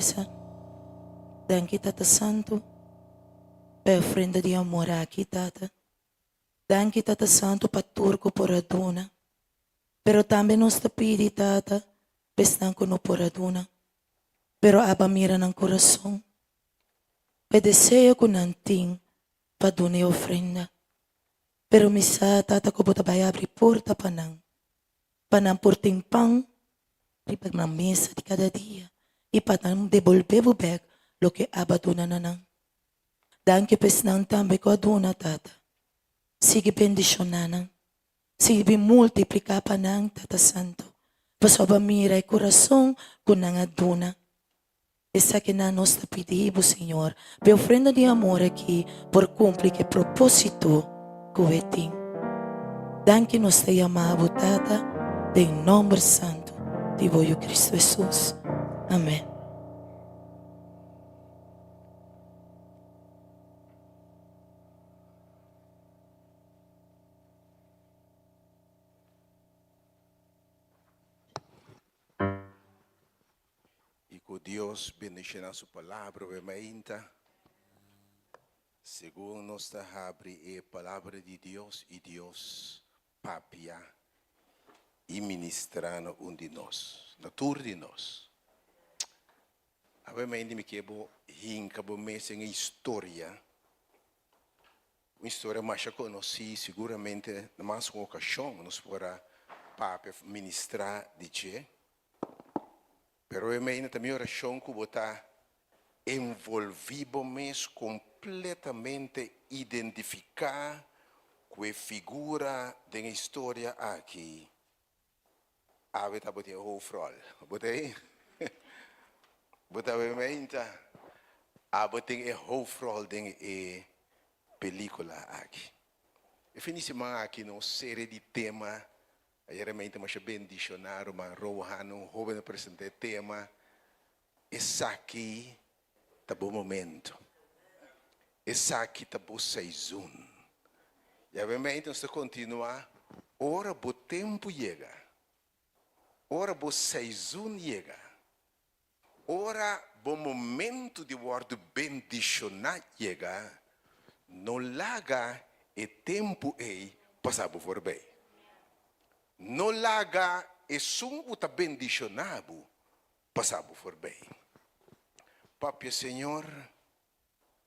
mesa. Thank you, Tata Santo, pela ofrenda de amor aqui, Tata. Thank you, Tata Santo, para turco por aduna. Pero também nos te pedi, Tata, pestanco no por aduna. Pero aba mira ng coração. Pe desejo ko nanting pa dune ofrenda. Pero misa, Tata, ko bota bay abrir porta panang porting pang, ripag na mesa de cada dia. E panang devolver o bag lo que aba duna nanang. Thank you, pesnang também ko aduna, Tata. Sige bendicionanang. Sige multiplicar panang, Tata Santo. Pasoba mira e coração kunang aduna. Essa que na nos pedimos, Senhor, pe ofrenda de amor aqui, por cumprir que propósito que tem. Danke nos te amamos, Tata, em nome santo de vosso Cristo Jesus. Amém. Que Deus bendiga sua palavra, vermelha. Segundo nós abre a palavra de Deus e Deus papia e ministrando de nós, na tur de nós. A vermelha me quebo hinca bo mês em história. Uma história mais conhecida, seguramente, na mais uma ocasião, nós para papia ministrar de che. Pero eu me também oração que botar envolvido mesmo completamente identificar com a figura da história aqui. A ver tá botei o frol, botei, botei me a botei o frol da película aqui. E finissimo aqui no série de tema. Realmente mas bem dicionário, mas Rohano, jovem apresentei tema, esse aqui tá bom momento, esse aqui tá bom saison. E realmente nós continuar, ora o tempo chega, ora o saison chega, ora o momento de word bendicionar chega, não larga e tempo aí passar por bem. Não larga e sungo tá bendicionado, passado por bem. Papi Senhor,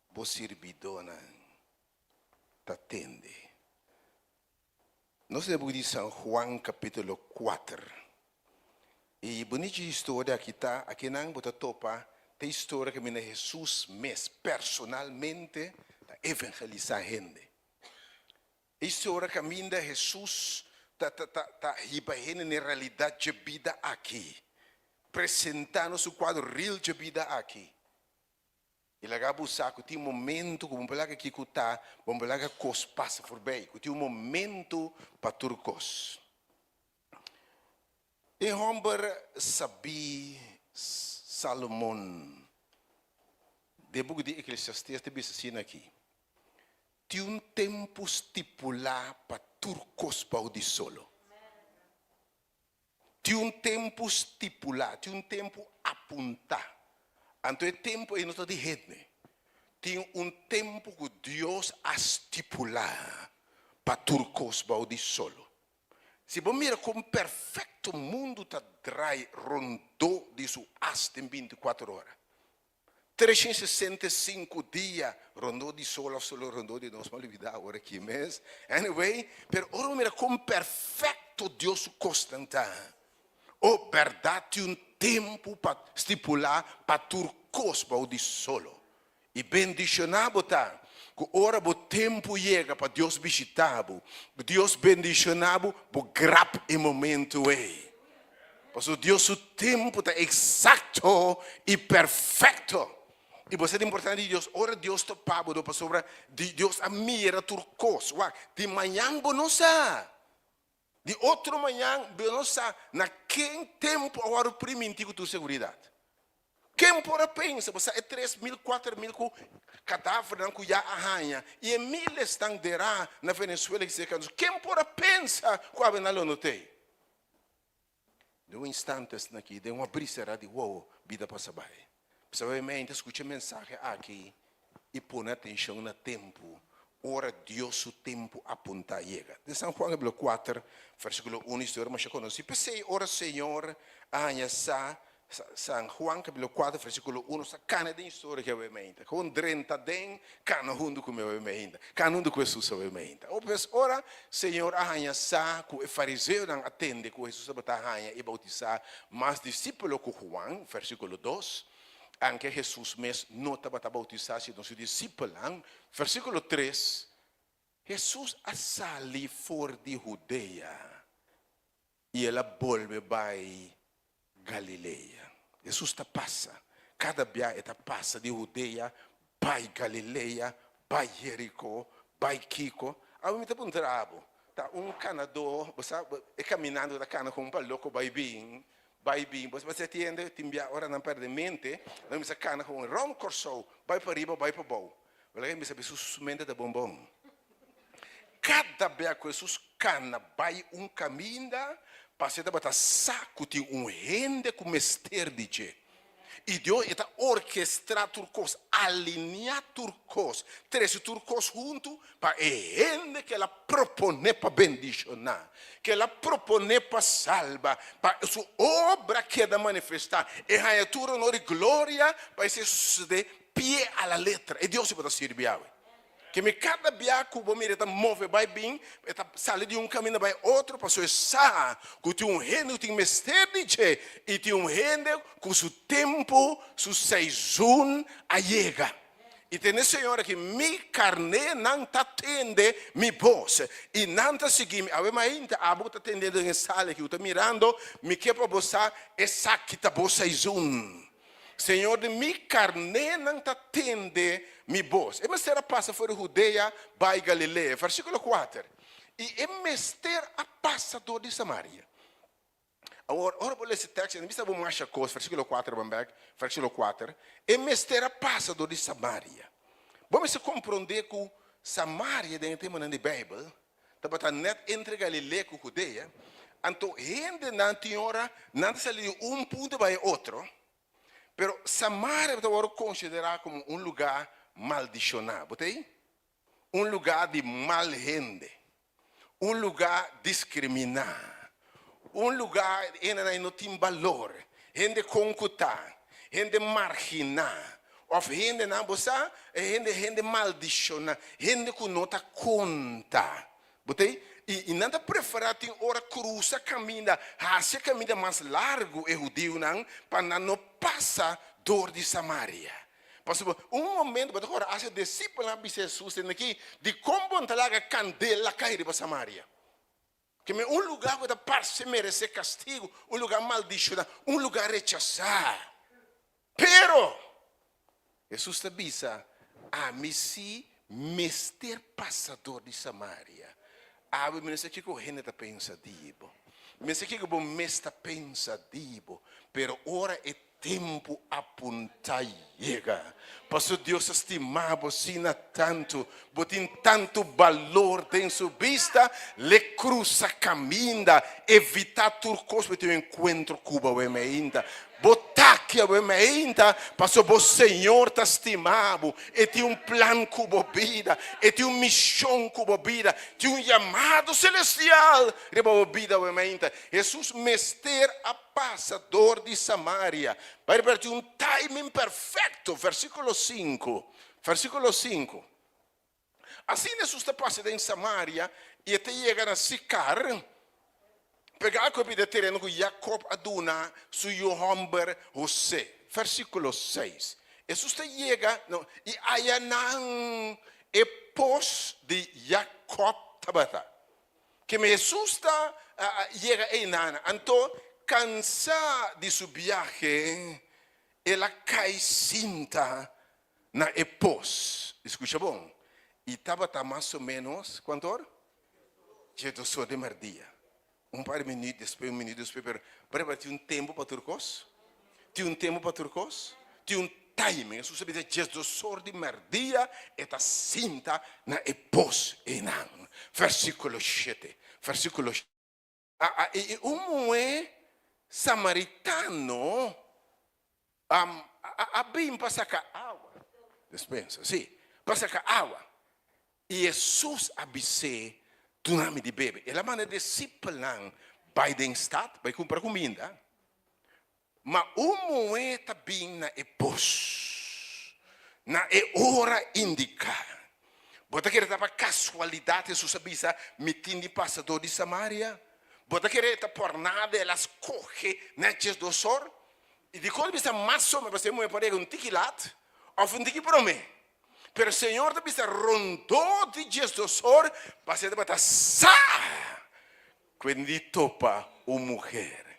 vos servidona, tá tende. Nós temos de São Juan capítulo 4. E bonita história aqui tá, aqui não bota topa, tem história que mina Jesus mesmo personalmente tá evangelizar a gente. História que mina Jesus hibahin na realidade de vida aqui, apresentando o quadro real de vida aqui. E lá buscar que tem momento como pelaga que está, como pelaga cos passa por bem, que tem momento para turcos. E Homber sabi Salomão, de book de Eclesiastes te bisa assim aqui. Tem tempo estipulado para turcos para o solo. Tem tempo estipulado, tem tempo apontado. Então é tempo e não está de gente. Tem tempo que Deus a estipulado para turcos para o solo. Se você mira como perfeito mundo está drai rondou de sua haste em 24 horas. 365 dias rondou de sol, solo rondou de nós, mas vida agora aqui mês. Anyway, pero ora mira como perfeito Deus constante. O verdade tempo para estipular para turcos para o de solo. E bendicionado tá. Que ora o tempo chega para Deus visitar, Deus bendicionado, para grab em momento aí. Porque Deus o tempo está exato e perfeito. E você é importante, Deus, ora Deus te paga, Deus a mira turcos. De manhã, não sabe. De outro manhã, não sabe. Naquele tempo, agora o primitivo de segurança. Quem pode pensar, você é 3.000, 4.000 cadáveres que já arranha. E milhares estão derá na Venezuela que se cansam. Quem pode pensar que a Benalo não tem? De um instante aqui, de uma brisa de uau, vida passa bem. Provavelmente escucha mensagem aqui e põe atenção no tempo. Ora Deus o tempo aponta chega. De São João capítulo 4, versículo 1, história mais conhecida. Pensei, ora Senhor, anya São João capítulo 4, versículo 1, sa cana de história que obviamente. Com 30 den, cana junto com obviamente. Cana junto com Jesus obviamente. Ora Senhor, anya sa que o fariseu não atende com Jesus abatahanya e bautizar, mas discípulo com João, versículo 2. Anche Jesus mesmo não estava bautizado no seu discípulo. Versículo 3. Jesus a sali for de Judeia e ela volve para Galileia. Jesus está passa. Cada dia está passa de Judeia para Galileia, para Jericó, para Kiko. A mim está perguntando, tá canador, você é caminhando da cana com louco vai bem. Vai bem, você entende? Timbia ora não perde mente, não me sacana com rom corso, vai para riba, vai para baixo. Olha me sabe mente da bombom. Cada vez que Jesus cana vai caminho, passa da bata saco de rende com mester dice. E Deus está orquestrar turcos, alinhar turcos, três turcos juntos, para rende que ela propõe para bendicionar, que ela propõe para salvar, para sua obra queda manifestar, e a tua honor e glória vai ser de pé a la letra, e Deus se pode servir. Que me cada biaco vou me move vai bem, eta sale de caminho vai outro, passou essa, que tem reino tem mistério e tem reino com seu tempo, sua season a chega. E tem senhora que mi carne não tá tende mi voz e não tá seguindo, ave ainda a bota tendendo em sala que eu tô mirando, me que para você essa que tá voz season. Senhor, de mi carne não está tende mi voz. E mester passa fora Judeia, vai Galileia. Versículo 4. E mester a passador de Samaria. Agora, por esse texto, não precisa mais coisa. Versículo 4, versículo 4. E mester a passador de Samaria. Vamos compreender que Samaria, dentro da Bíblia, está net entre Galileia e Judeia. Então, gente não tem hora, não saiu ponto para outro. Pero Samaria está considerado como lugar maldicionado, ¿botei? Lugar de mal gente, lugar discriminado, lugar que não tem valor, gente concutada, gente marginada, ou gente não bossa, gente maldicionada, gente que não está conta, ¿botei? E nada preferar tem hora cruza caminha, se caminha mais largo é judeu não, para não passar dor de Samaria. Passou momento, para agora as discípulos de Jesus tem aqui de como entrar a candela cair para Samaria. Que é lugar que para se merecer castigo, lugar maldicionado, lugar rechazado. Pero Jesus te avisa, a mim se mester passador de Samaria. Ave me que o gente está pensativo. Me que o bom está pensativo. Pero ora é tempo apontar chega. Pastor Deus estimar você tanto, botem tanto valor em sua vista, le cruza caminha, evitar turcos para ter um encontro com o ainda. Botar que ainda, pastor, o Senhor te estimado, e tem plano com a vida, e tem missão com a vida, tem chamado celestial para a vida ainda. Jesus mester a passador de Samaria, vai ter timing perfeito, versículo 5. Versículo 5. Assim Jesus te passa em Samaria e te chega a Sicar. Pegar a copia de terreno que Jacob aduna su Hamber José. Versículo 6. Jesus te chega e aí não é pós de Jacob tabata. Que Jesus chega aí nana. Então, cansada de su viaje, ela cai cinta na epos. Escucha bom. E estava mais ou menos, quanto hora? 18 de merdia. Par de minutos depois, pero tinha tempo para turcos? Tinha tempo para turcos? Tinha timing. Jesus sabia que 18 de merdia, eta cinta na epos enan. Versículo 7. Versículo 7. E samaritano, a bem para sacar água. Dispensa, sim. Para sacar água. E Jesus abisse do nome de bebê. Ela manda discípulos vai den stad, vai comprar comida. Mas moe também na pos. Na hora indicada. Bota querer tava casualidade, Jesus avisa, mitindi passador de Samaria. Bota querer tá por nada, elas corre netes do sor. E de quando bisa masso, mas você me pode um tiquilat, ou um tiki para mim. Pero o Senhor te bisa rondou de dias do sor, para ser bata sa. Quando topa uma mulher,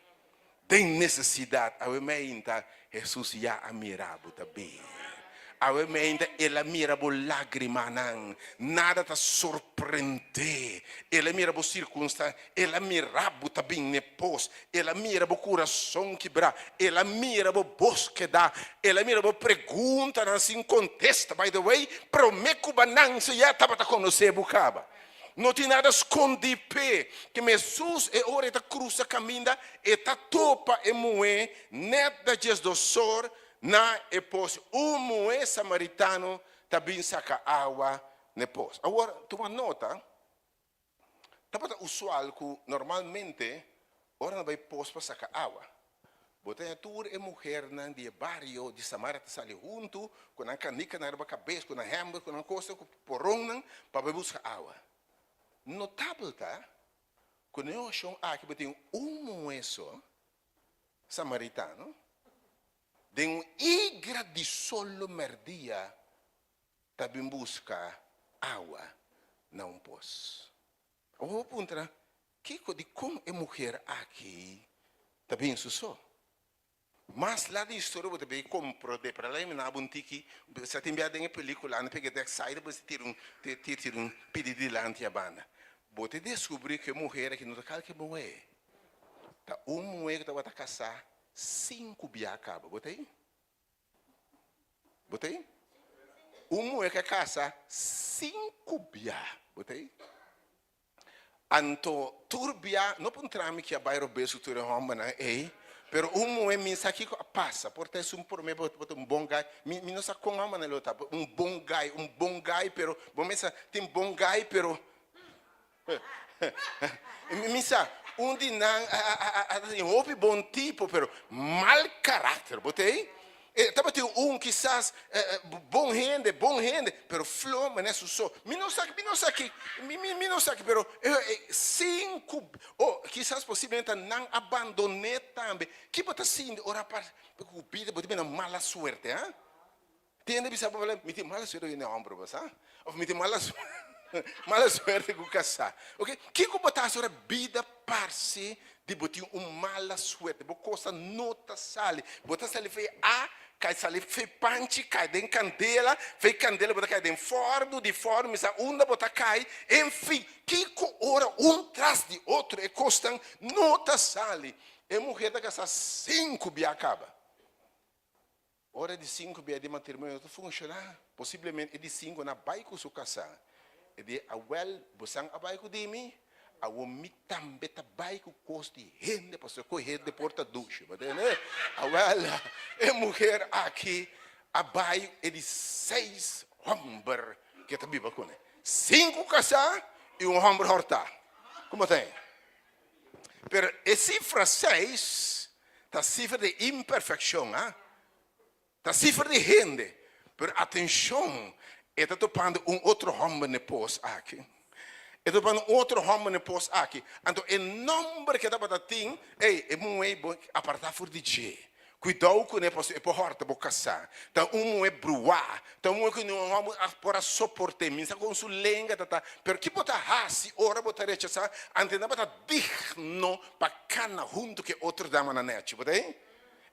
tem necessidade, a meinta Jesus já a mirabo também. A meinta ela mirabo lágrima não, nada te surpreende. Ela mirabo circunstância, ela mirabo também nepos, ela mirabo coração quebrar, ela mirabo búsqueda, ela mirabo pergunta assim contesta. By the way, prometo banança já estava a conhecer bucaba. Não tem nada escondido, que Jesus é hora da cruz a caminha, e tá topa e moe, neta de do sor, na epos, moe samaritano, também saca água, nepos. Agora, tu uma nota, tá para usual que normalmente, ora não vai pos para sacar água. Botei a tur e mulher na de barrio de Samaria sali junto, com a canica na cabeça, com a hambúrguer, com a coisa, com porão, para buscar água. Notável, tá? Quando eu achei aqui, tem moço samaritano, de igra de solo merdia, também busca água, não posso. Eu vou perguntar, que de como é mulher aqui, também sou. Mas lá de história, eu também compro, de para lá, eu não vou tiki, se tem bem uma película, não peguei de saída, você tira um pedido de lá a banda. Você descobrir que a mulher aqui não está que mulher. Tá mulher que está a caçar 5 biacaba, botei? Botei? Mulher que caça 5 bia, botei? Anto turbia, não pode entrar que a bairro beso tu é homem, né? Pero mulher me sabe que passa, porque é por mim bom guy, me não sabe como a maneira tá, bom guy, pero bom pensa tem bom guy, pero misa de não houve bom tipo, pero mal caráter, botei? Tava tem quizás bom rende, pero flow, mas não só. Me não sabe, pero 5, quizás possivelmente não abandonei também. Que bota assim, ora para vida, bota bem mala suerte, hein? Tem bisa falar, me tem mala suerte no ombro, basta? Ou me tem mala suerte com casar. OK? Que bota essa vida parse de botar mala suerte, bo costa nota sale, bota sale fei cai sale fei panchi, cai den candela, bota cai den forno, de forno, misa onda bota cai, enfim, que ora tras de outro e costam nota sale. E mulher da casa 5 biacaba. Hora de 5 bia de matrimônio funcionar, possivelmente de 5 na baiko su casa. E de bosang abaiko de mim. A mi também tá baixo custo de rende para você correr de porta ducha, né? A mulher aqui abaixo é de 6 homens que tá viva com ele. 5 casar e homem horta. Como tem? Pero a cifra 6 tá cifra de imperfeição, ah? Tá cifra de rende. Pero atenção, está topando outro homem depois aqui. Então, para outro homem pôs aqui. Então, o nome que estava assim, é muito apartar fora de G. Cuidado com ele, porque é por horta, por caçar. Então, é bruar. Então, que não vamos para suportar. Minha consulenga, tá. Pero que botar assim, ora botar rechaçar, antes não botar digno para cana junto que outro dama na net, botei?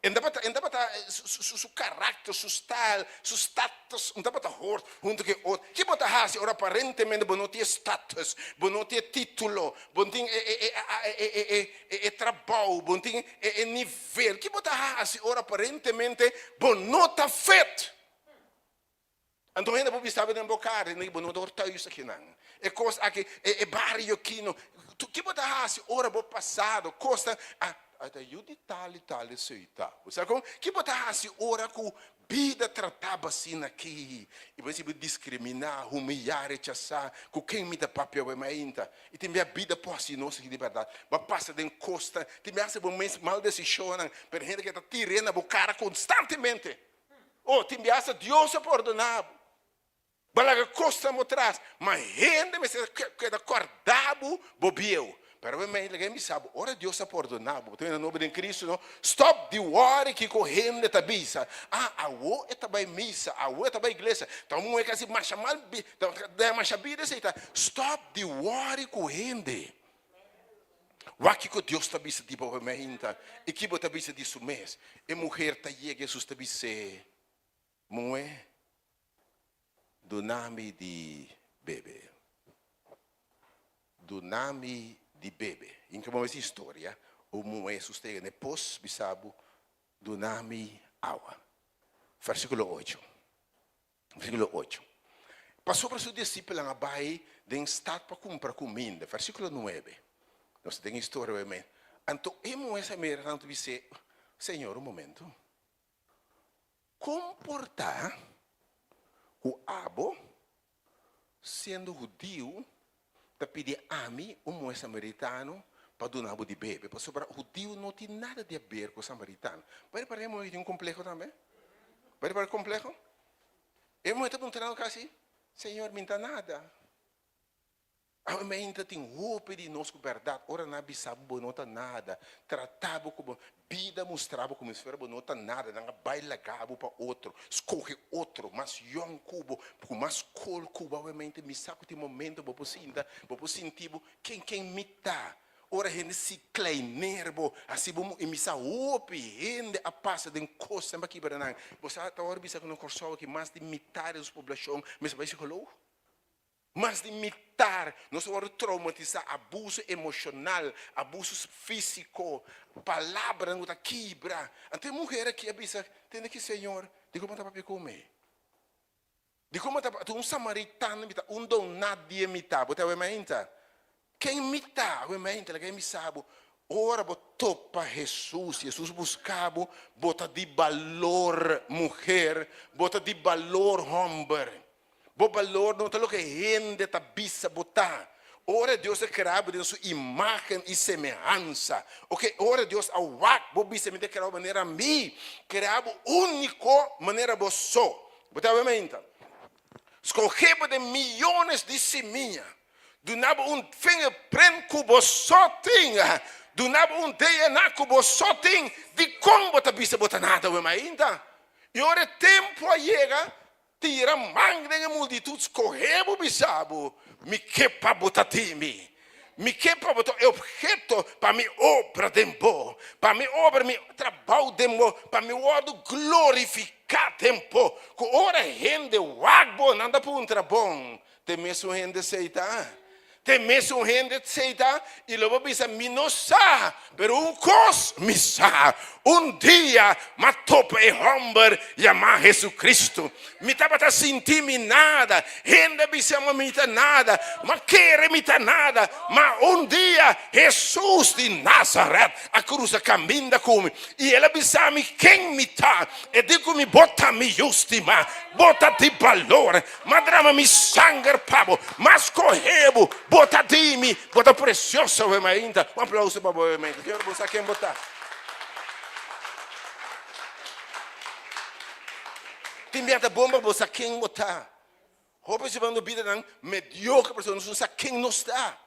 Ainda bata su caráter, su style, su status, ainda bata hort, junto que outro. Que bota hasi, ora aparentemente não tem status, não tem título, não tem trabalho, não tem nível. Que bota hasi, ora aparentemente não está feito. Então ainda vou estar vendo bocare, nem não está isso aqui não. É coisa aqui, é barrio aqui no. Que bota hasi, ora bo passado, costa até eu de tal e tal aceitar. Sabe como? Que botar assim, ora com vida tratava assim aqui. E você discriminar, humilhar, rechazar, com quem me dá papel é ainda. E tem minha vida por assim, nossa, que de verdade. Mas passa de encosta, tem minha mal decisão, pero gente que está tirando a cara constantemente. Oh, tem minha Deus é perdonado. Balaga costa mo atrás, mas gente me queda acordado, bobieu. Pero ninguém me sabe, ora Deus é perdonado. Tem no nome de Cristo, não? Stop de worry que correndo da bisa. A o é também missa, a o é também igreja. Então não é que assim marcha mal, da marcha vida aceita. Stop de worry correndo. O que que Deus está bisa tipo o meinta, e que bota bisa disso mês. E mulher tá chega Jesus está bisa, moe do nome de bebê. Do nome de bebê. Em que essa história, o moe sustenta depois, bisabo, do nome água. Versículo 8. Versículo 8. Passou para seu discípulo na baia de estado para comprar comida. Versículo 9. Nós tem história, obviamente. Então, eu essa merda, tanto disse, Senhor, um momento. Comportar o abo, sendo judeu, para pedir a mim, um samaritano, para donar de bebê. Porque o judeu não tem nada a ver com o samaritano. Vai para ele um complexo também? Vai para o complexo? Eu me estou perguntando assim, Senhor, não está nada. A mente tem roupa de nós com verdade. Ora, não sabe, não está nada. Tratava como vida, mostrava como se fosse, não está nada. Não vai largar para outro. Escolhe outro, mas young cubo, mais col cubo. Obviamente, me saco de momento, vou sentir quem me está. Ora, gente se clay nervo, assim, e me sa roupa, gente a passa de coisa, aqui para não. Você está agora bisa com um corso que mais de metade da população, mas vai se colou. Mas de imitar, nós vamos traumatizar abuso emocional, abuso físico, palavra não está quebra. Então, mulher aqui avisa, tem que Senhor, de como está para comer. De como está para um samaritano, um donado de imitar, você vai imitar. Quem imitar, quem me sabe. Ora, topa Jesus. Jesus buscava, bota de valor mulher, bota de valor homem. O valor não é o que a gente está bisa botar. Ora Deus é criado de sua imagem e semelhança. Ok? Ora Deus ao vou bisa me criado de maneira mim, criado único maneira você. Botar a mente. Escolhemos de milhões de seminhas. Do nada fingerprint que você tem. Do nada DNA que você tem. De como você bisa botar nada, ainda. E ora tempo chega. Tira manga de multitudes, corremos, bisabo, me quepa botatimi, me quepa botar objeto para me obra tempo, para me obra me trabalho tempo, para me obra glorificar tempo. Com hora gente wagbo nada por um trabalho, tem mesmo gente aceita. Tem mesmo gente aceita e logo bisa minosa, pero um cos misa. Dia, matopa e homem chamar Jesus Cristo. Me estava sentindo nada, gente bisa me nada, mas quer me nada, mas dia Jesus de Nazaré a cruz caminha comigo e ele bisa me quem me tá e digo me bota me justima, bota de valor, madrama me sangue pavo, mas correbo, bota de mim, bota precioso ainda. Um aplauso para o movimento. Quero você quem botar. Tem medo bomba, você quem botar. Roupa se vão vida não mediocre pessoa, não sabe quem não está.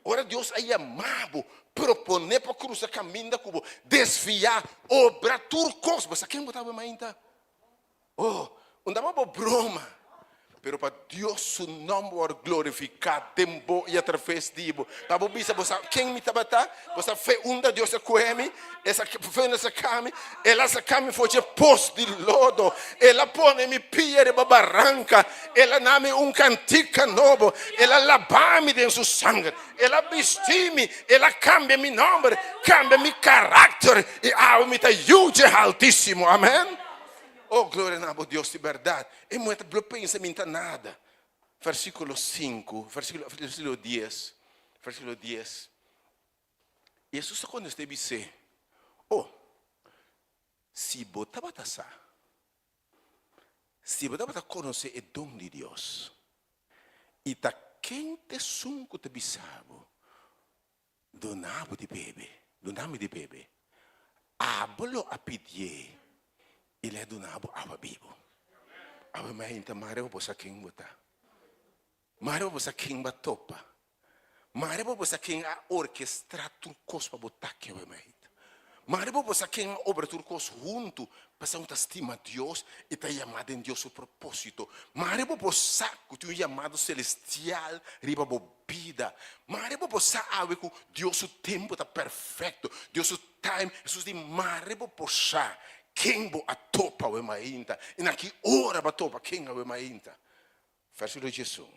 Ora Deus é amado, propõe para cruzar caminho da cubo, desviar obra turcos, você quem botar ainda. Oh, não dá uma broma. Pero para Deus su nome for glorificado tempo e através de Ibo. Para você quem me tabata, você fez Deus com ele, essa foi nessa cama, ela essa cama foi de poço de lodo, ela põe me pia de barranca, ela name cantica novo, ela lava-me de seu sangue, ela vestiu-me, ela cambia meu nome, cambia meu caráter e a me ajude altíssimo, amém? Oh, glória a Deus de verdade. E muito não pensa em nada. Versículo 5, versículo 10. Versículo 10. Jesus quando esteve se, Oh, se você batasar, se você batasar conhecer o dom de Deus, e tá quente sunco te bisabo, donabo de bebê, abolo a pedir, ele é donabo a bibo. Awa mainta mare po sa king buta. Mare po sa king batopa. Mare po sa king a orquestra turcos pa butake awa mainta. Mare po sa king obra turcos junto para um estima a Deus e está chamado em Deus o propósito. Mare po sa que tu chamado celestial riba bo vida. Mare po sa awe que Deus o tempo está perfeito. Deus o time, Jesus di mare po sa quem bo a topa o mainta e naqui ora ba topa quem o mainta. Verso de Jesus.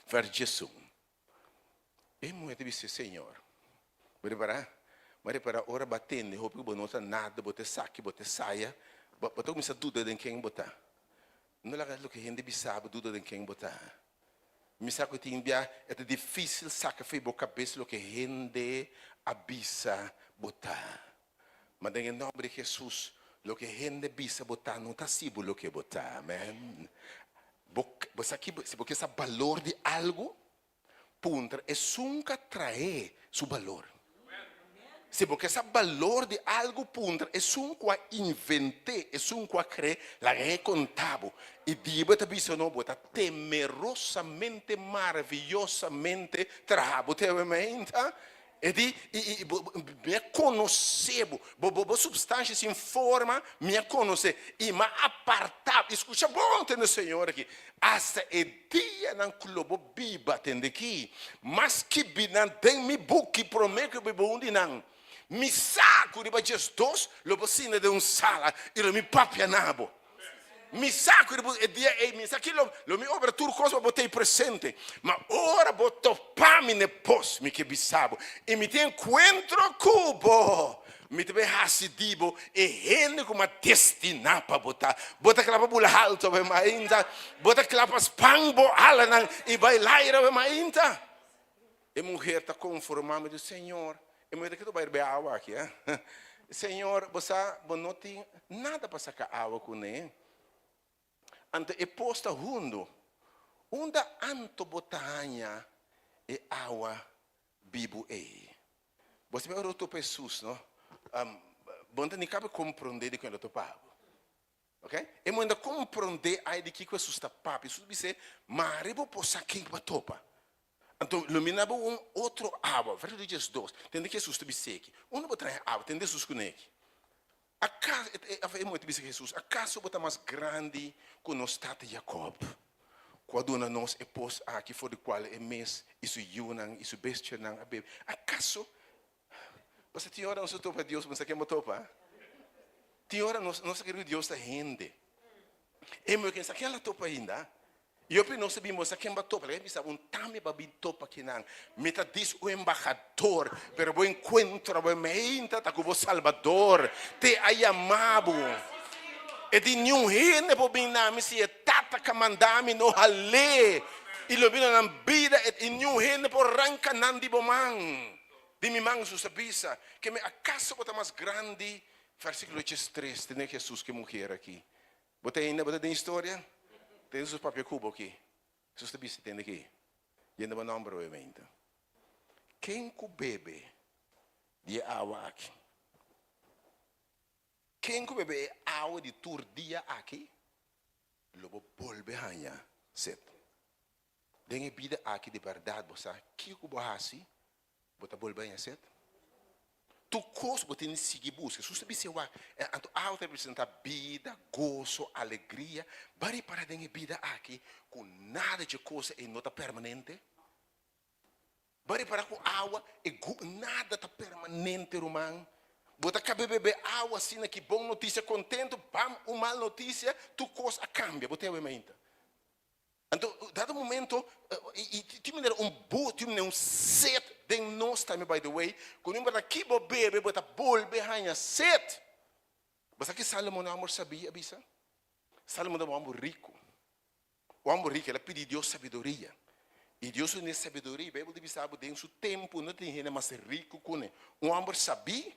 Verso de Jesus. E muito disse Senhor. Mas para ora batendo, roupa que bonota nada, bote saque, bote saia, botou me dúvida de quem botar. Não lá que gente bisaba dúvida de quem botar. Me saco que tinha é difícil sacar foi boca cabeça lo que gente abisa botar. Mas em nome de Jesus, lo que gente bisa botar não está sibo lo que botar, amém? Você aqui, se porque esse valor de algo, punta, é nunca trazer seu valor. Se porque esse valor de algo, punta, é nunca inventar, é nunca criar, la é contábil. E Deus te bisa não botar temerosamente, maravilhosamente, trabalho, te amém? E me conhecer, a substância se informa, me conhecer, e me apartar, escuta bom, entende, Senhor, aqui, hasta o dia na clube biba, entende aqui, mas que binan tem me buque, prometo que bibo onde não, me saco de Jesus, lobo sina de sala, e lo me papia nabo. Mi saco mi sa che lo mi obra tur cosa botei presente ma ora botto pami ne pos mi che bisabo e mi ti encuentro cubo mi te hasi dibo e hende come destina pa bota clapa bula alto be mainta bota clapa spangbo alanan e bailaira be mainta e mulher tá conformando do Senhor e mulher que tu vai beber água aqui Senhor você não tem nada para sacar água com ele. Ante e posta hundo, unda anto botanya e água bibu e. Você vai orar para Jesus, não? Bonta nem cabe compreender de quem eu estou pago, ok? E manda compreender aí de que Jesus está pago. Jesus diz, maribo possa quem vai topa. Então, iluminava outro água. Verso de Jesus, tem que Jesus te dizer aqui. Onde vou trazer água? Tem Jesus com ele. Acaso, é muito disse Jesus, acaso botar mais grande que nós tata Jacob? Quando nós é pós aqui for de qual é mês, isso yunang, isso bestia nang abe. Acaso, você tem hora nós topa Deus, mas aqui é topa? Tem hora nós queremos Deus da gente. É meu que aqui ela topa ainda. E eu não sabemos aqui é topa, ele disse tame babi topa que não. Meta diz o embaixador, pero o encontro o meinta tá com o Salvador, te ayamabo. E de nenhum rene por bem nome se é tata camandami no hale. E lo vino na vida e nenhum rene por ranca nandi bomang. De mi mang susabisa que me acaso bota mais grande, versículo 3, tem Jesus que mulher aqui. Botei ainda bota de história. Tem os papel cubo aqui. Jesus te disse, tem aqui. E ainda vai nombrar o evento. Quem que bebe de água aqui? Quem que bebe água de turdia aqui? Logo volve a set. Tem vida aqui de verdade, você que que você bota volve a set. Tu coisa você tem que seguir busca. Jesus te disse, anto ao representar vida, gozo, alegria, bari para ter vida aqui com nada de coisa e nota permanente. Bari para com água e nada tá permanente, irmão. Bota que beber água assim, que bom notícia, contento, bam, uma mal notícia, tu coisa cambia, bota o mente. Então, dado momento, tinha um set de nós também, by the way, quando eu aqui bebe, bota bolbe hanha set. Mas aqui Salomão não amor sabia, bisa? Salomão não amor rico. O amor rico, ele pediu Deus sabedoria. E Deus não é sabedoria, a Bíblia diz que em seu tempo não tem gente mais rico com ele. O amor sabia,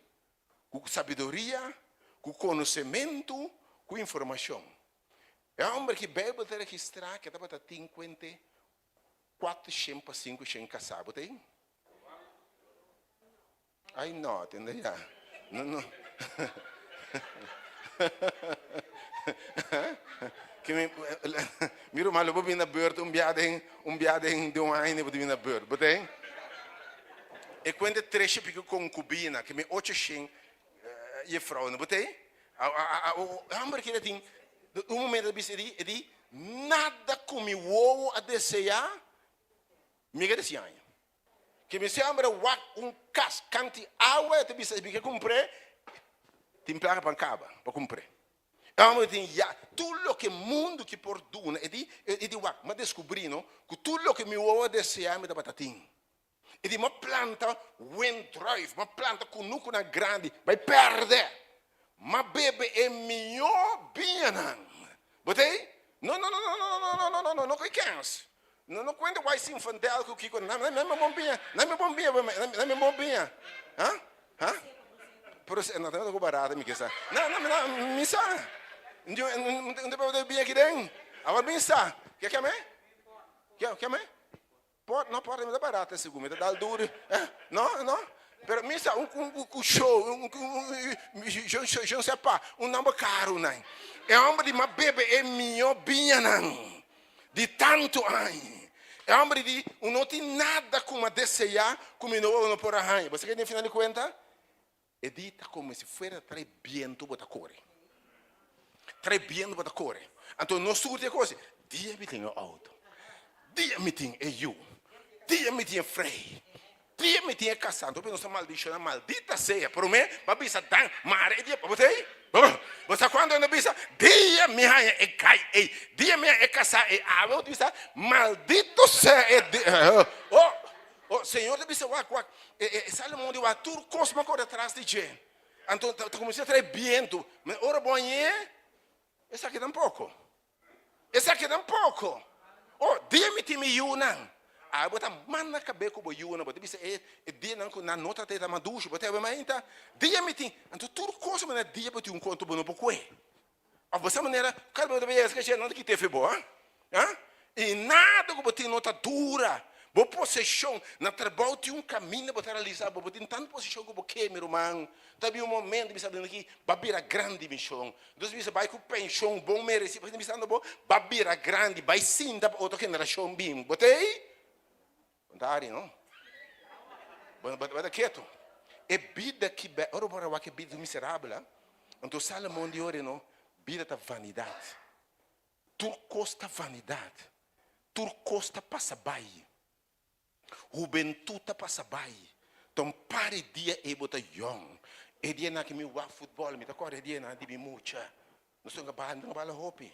com sabedoria, com conhecimento, com informação. É um homem que Bíblia está registrado que estava 54 para 5 casados, tem? Ai, não, entendeu? Não. Que miro mal, eu vou vir na beurt, biading de um ano, vou vir na beurt, botei? E quando 3 pico concubina, que me 8 je vrouw, botei? A homem que ele tem, no momento ele diz, nada como o a desejar, me deseja. Que me sembra cas, canti água, te bisa que comprei, tem placa para caba, para comprar. Amo tem já tudo o que mundo que por duna, mas descobrindo que tudo o que me ouve desejar me dá batatinho. Uma planta wind drive, uma planta com núcleo grande, vai perder. Mas bebê é melhor bem não. Botei? Não, não cansa. Não quando vai se infantil com o que não me bombinha. Hã? Por isso não tenho barato me quer. Não, me sa. Não devo bem aqui dentro. Agora bem sa. Quer me? Não pode me dar barato segundo, me dá duro. Não. Pero me sa show, je ne sais pas, nome caro não. É homem de uma bebê é melhor bem não. De tanto ano. É homem de não tem nada como desejar, como não por arranhar. Você quer final de conta? É dita como se fosse trazer viento para correr. Trazer viento para correr. Então, não surge coisa. Dia me tem o auto. Dia me tem eu. Dia me tem frei. Dia me tem casado. Eu não maldição, maldita seja. Por mim, para bisa dan, mare dia para você. Você quando não bisa, dia me é cai, dia me é casar e eu disse, maldito seja. Oh, Senhor, deve ser Salomão de Watur, cosma corre atrás de gente. Então, comecei a trazer viento. Mas, ora, bom, essa aqui tampouco. Oh, dia-me time yuna. Bota mana cabe com o yuna. Bota, disse, dia não, na nota te da maducho. Bota, mas então, dia-me time. Então, tudo coisa, mas dia bota conto bom para coe. A você maneira, cara, bota, que a gente não tem que ter fé boa. E nada que bota nota dura. Boa posição, na trabalho de caminho para realizar, boa tem tanta posição que você, meu irmão, também momento de saber que babira grande missão. Então você vai com pensão bom merece, porque você não babira grande, vai sim da outra geração bem, botei? Botari não? Bota quieto. É vida que ora bora que vida miserável, então Salomão de ouro não, vida da vanidade. Tudo custa vanidade. Tudo custa passa bem. Juventude passa bem. Então, pare dia e bota young. E dia na que me wa futebol, me tá corre dia na de me mucha. Nós estamos trabalhando na bala hopi.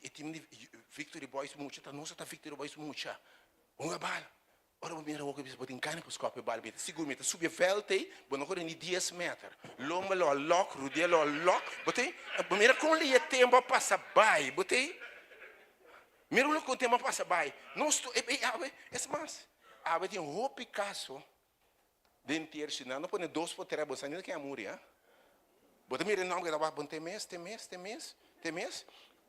E time Victory Boys mucha, tá nossa tá Victory Boys mucha. Bala. Ora o primeiro que você botar cana para escapar bala, me seguro me tá subir velte, bom agora ni 10 metros. Lomba lo lock, rudia lo lock, botei. Primeiro com lhe tempo passa bem, botei. Mira o que o tempo passa bem. Nós é mais. Tem um Picasso dentro de não põe 2 por 3 você ainda quer amor, já? Bota mira não que dá bom tem mês.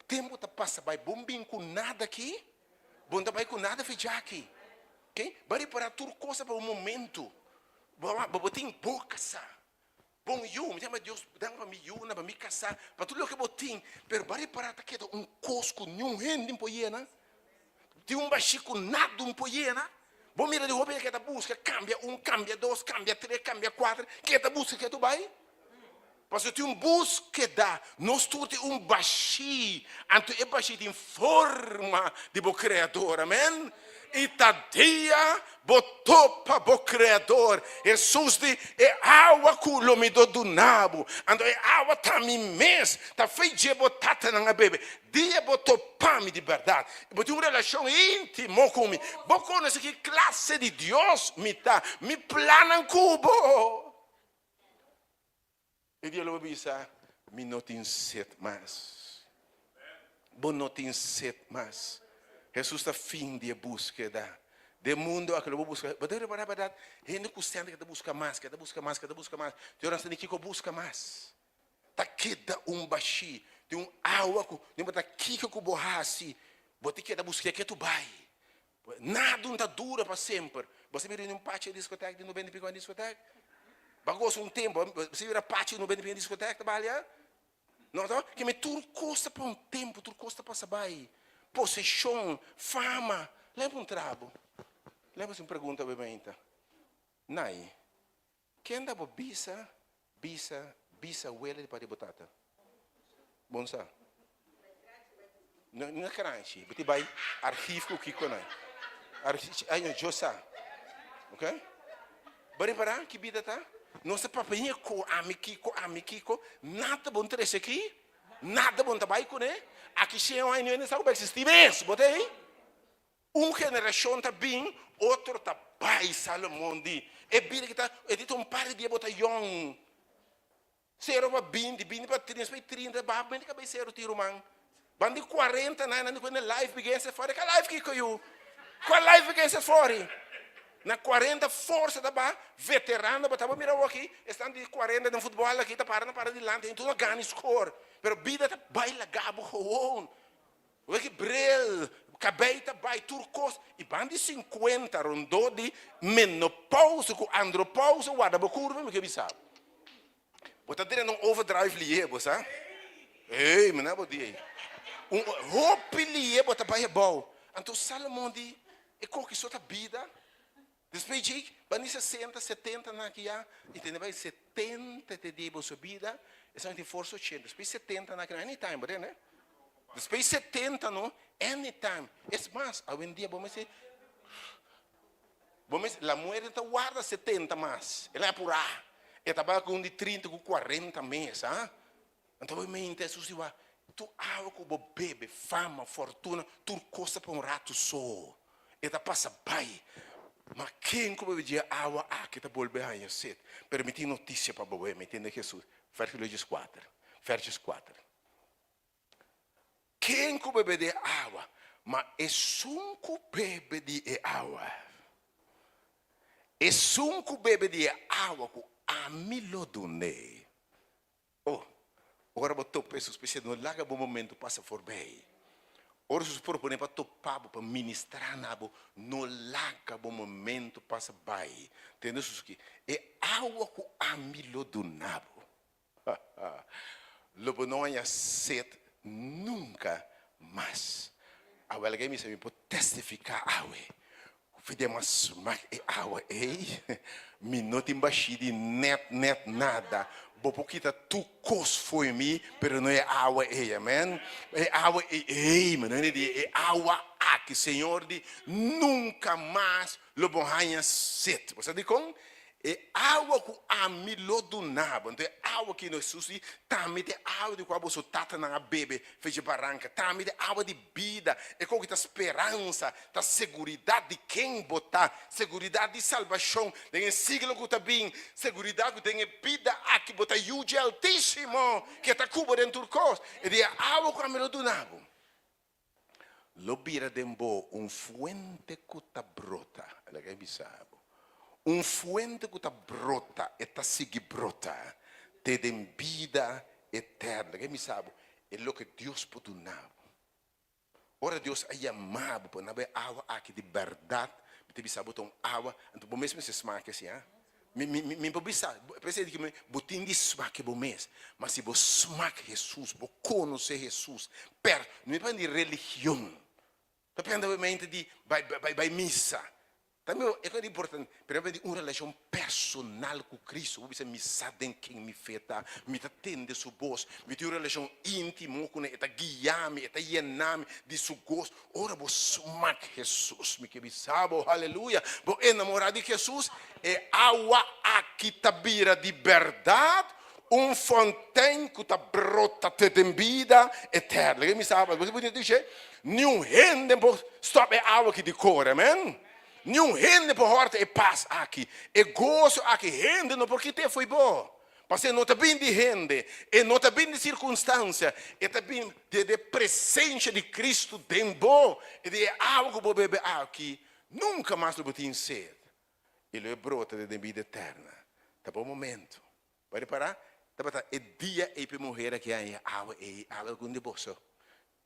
Tempo tá passa bem, bom bem com nada aqui. Bom tá bem com nada ficar aqui. OK? Bari para tudo coisa para o momento. Bom tem boa casar. Bom eu, me chama Deus, dá para mim eu, para me casar, para tudo o que botim, pero bari para tá que cosco nenhum rende em poiena. Tem baxico nada um poiena. Bom, mira de roupa que tu busca, cambia 1, cambia 2, cambia 3, cambia 4, que tu busca que tu vai? Porque tu búsqueda, nós temos baixi, então é baixi em forma de bo criador, amém? E tadia botou para o Criador. Jesus diz, é água que o me do nabo. Então é água também mesmo. Está feito de botar na bebê. Dia botou para de verdade. Botou uma relação íntima comigo. Vou conhecer que classe de Deus me dá. Me plana cubo. E Deus vai dizer, me não tem sede mais. Bom não tem sede mais. Jesus está fim de búsqueda do mundo a que eu vou buscar. Mas eu reparar para gente custando que busca mais, que busca mais, que busca mais. Tem hora que eu busca mais. Tá queda baixi, tem água que tá aqui que eu borrar assim. Bote que da busca que tu vai. Nada não tá dura para sempre. Você vira um pátio de discoteca, de 90 pico de discoteca. Bagoso um tempo, você vira pátio de 90 pico de discoteca, trabalha. Não, que me tudo custa para um tempo, tudo custa para saber. Possessão, fama. Lembra trabo? Lembra-se uma pergunta, bebenta? Nai, quem dá bisa, uela de pari batata? Bom, sabe? Não é crunch. Você vai arquivo que com nós. Aí, eu já ok? Bari para que vida tá? Nossa papinha com amigo, nada bom ter esse aqui, nada bom trabalhar com ele. Aqui se eu ainda não sabe existir mesmo, botei? Geração tá bem, outro tá pai Salomão di. E vida que tá, edita par de botar young. Zero para 20 para 30, babamente que vai ser o tiro man. Bandi 40 não quando life begins fora, que life que caiu. Qual life begins fora? Na 40 força da ba veterano, batava mirar aqui, estão de 40 no futebol aqui, tá para de lá, tem tudo ganha score. Pero vida tá baila gabo hoon. O que brel, cabeita bai turcos e bandi 50 rondou de menopausa com andropausa, guarda ba curva, me que bisa. Bota dire não overdrive lié, bosa. Ei, mena bodi. Hope lié bota bai bom. Então Salomão di e co que só tá vida. Depois de bani 60, 70 na que já, e tem vai 70 te debo subida, e são de força 80. Depois 70 na que anytime, né? Depois 70 no anytime. É mais, hoje em dia vamos dizer, a mulher está guarda 70 mais, ela é apurada, ela trabalha com de 30 com 40 meses, ah? Então eu me interesso se vai, tu água com o bebê, fama, fortuna, tu costa para rato só, ela passa bem. Mas quem como dia água aqui está voltando a conhecer? Permitir notícia para você, me entende Jesus? Versículo 4. Versos 4. Quem como bebe de água, mas é sunco bebe de água. É sunco bebe de água com amilodune. Oh, agora botou pessoas pensando, não larga bom momento passa por bem. Ora, se propõe para topar, para ministrar, no laga bom momento passa bem. Entendeu isso aqui? É água com amilo do nabo. Lobo não há sede nunca mais. A alguém me sabe, pode testificar água. Fidemos mais água, ei? Minuto embaixo de net nada. Bopoquita tu cos foi mim, pero não é água ei, amém? É água ei, mano, é água aqui, Senhor, de nunca mais lo bonhanha set. Você diz como? É água com amilo do nabo. Então é água que nós susi, também é água de qual você tata na bebê, fez barranca, também é água de vida, é com que tá esperança, tá segurança de quem botar, segurança de salvação, tem siglo que tá bem, segurança que tem vida aqui botar yuji altíssimo, que tá cubo dentro do cos, e de água com amilo do nabo. Lobira dembo fuente que tá brota, ela que sabe. Fuente que está brota, está sigue brota, te tem vida eterna. Quem me sabe? É o que Deus pode dar. Ora Deus é chamado para naber água aqui de verdade. Me sabe botar água, então bom mesmo se esmaca assim, ah? Me pode saber, pensei que me botin de esmaque bom mesmo, mas se você esmaca Jesus, você conhece Jesus, não é para de religião, depende de vai missa. Também é importante, para de uma relação personal com Cristo. Você me sabe quem me fez, me atende sua voz, me tem uma relação íntima com Ele, guiar-me, llenar-me de seu gosto. Ora, você ama Jesus, me que me sabe, aleluia. Você enamorado de Jesus, é água aqui tabira de verdade, fontaine que está brota de vida eterna. Quem me sabe, você pode dizer, nenhum rende, stop é água que decora, amém? Nenhum rende por horta e paz aqui. E gozo aqui. Rende não porque te foi bom. Mas não está bem de rende. E não está bem de circunstância. E está bem de presença de Cristo dentro. E de algo que bebe aqui. Nunca mais lo botem sede. E lo brota de vida eterna. Tá bom momento. Pode parar? Tá bom, é dia e para morrer aqui aí água com de bolso.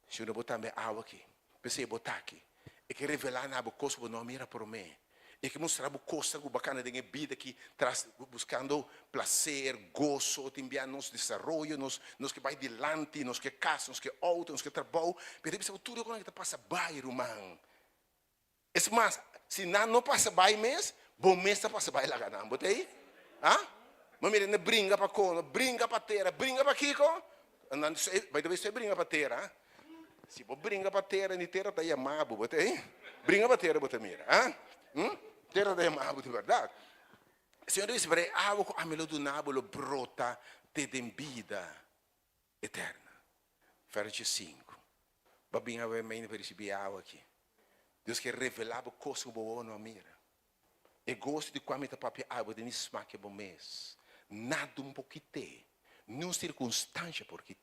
Se eu não botar minha água aqui, pensei botar aqui. E que revelar na água coisa não mira por mim. E que mostrar a coisa bacana da vida que traz buscando prazer, gozo, enviar nos desenvolvimento, nos que vai adiante, nos que casam, nos que auto, nos que trabalham. Mas deve ser tudo quando que passa bem, irmão. É mais, se não passa bem mesmo, bom mês passa bem lá não, botei? Ah? Mas mira, brinca para cono, brinca para terra, brinca para Kiko. Vai deve ser brinca para terra. Se você brinca para terra, nem terra está amado, botei? Brinca para terra, botei mira, ah? Terra está amado de verdade. Senhor disse, para a água a melo do nábulo brota te dem vida eterna. Verso 5. Babinha vai me para receber água aqui. Deus quer revelar o coisa que você não mira. E gosto de quando está papel água de nisma que bom mês. Nada um pouquinho. Não circunstância porque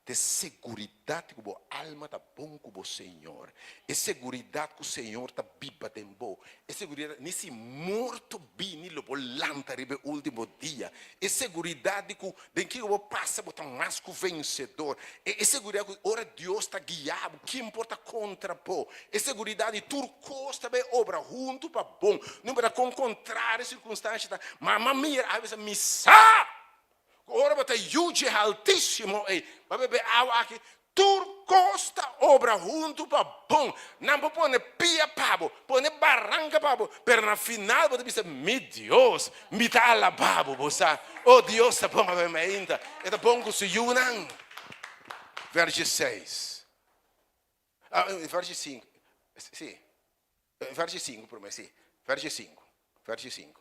te seguridade que a alma está bom com o Senhor. E seguridade que o Senhor está viva em você. E seguridade nesse morto bem lo volanta ribe último dia. E seguridade que você passa botar mais que vencedor. E seguridade que ora Deus está guiado. Que importa contra pô. E seguridade que tudo costa bem obra junto para bom. Não para encontrar circunstâncias. Mas mira, às vezes me sabe. Ora bota juge altíssimo e vai beber água aqui. Tur costa obra junto para bom. Não pode pia pabo, pode barranca pabo. Pero na final você dizer, meu Deus, me dá la babo, você. Oh Deus, tá bom a minha ainda. É tá bom que se unam. Verso 6. Verso 5. Sim. Verso 5 por mim, sim. Verso 5. Verso 5.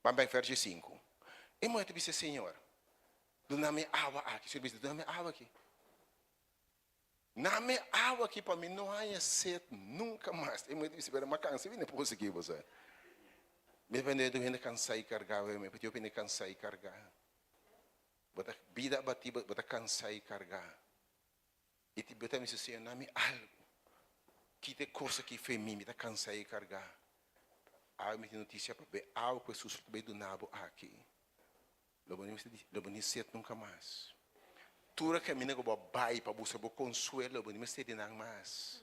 Vamos bem, verso 5. E muito disse, Senhor, dá-me água aqui. Senhor disse, dá-me água aqui. Dá-me água aqui para mim não há sede nunca mais. E muito disse, mas cansa, vem depois aqui você. Me vende do cansar e carregar, me pediu para cansar e carregar. Bota vida batida, bota cansar e carregar. E te bota me disse, Senhor, dá-me algo. Que te coisa que fez mim, me dá cansar e carregar. Aí me tem notícia para ver algo que Jesus veio do nabo aqui. Lo bonito ser nunca mais. Tudo que a minha go bai para buscar o consuelo, lo bonito ser não mais.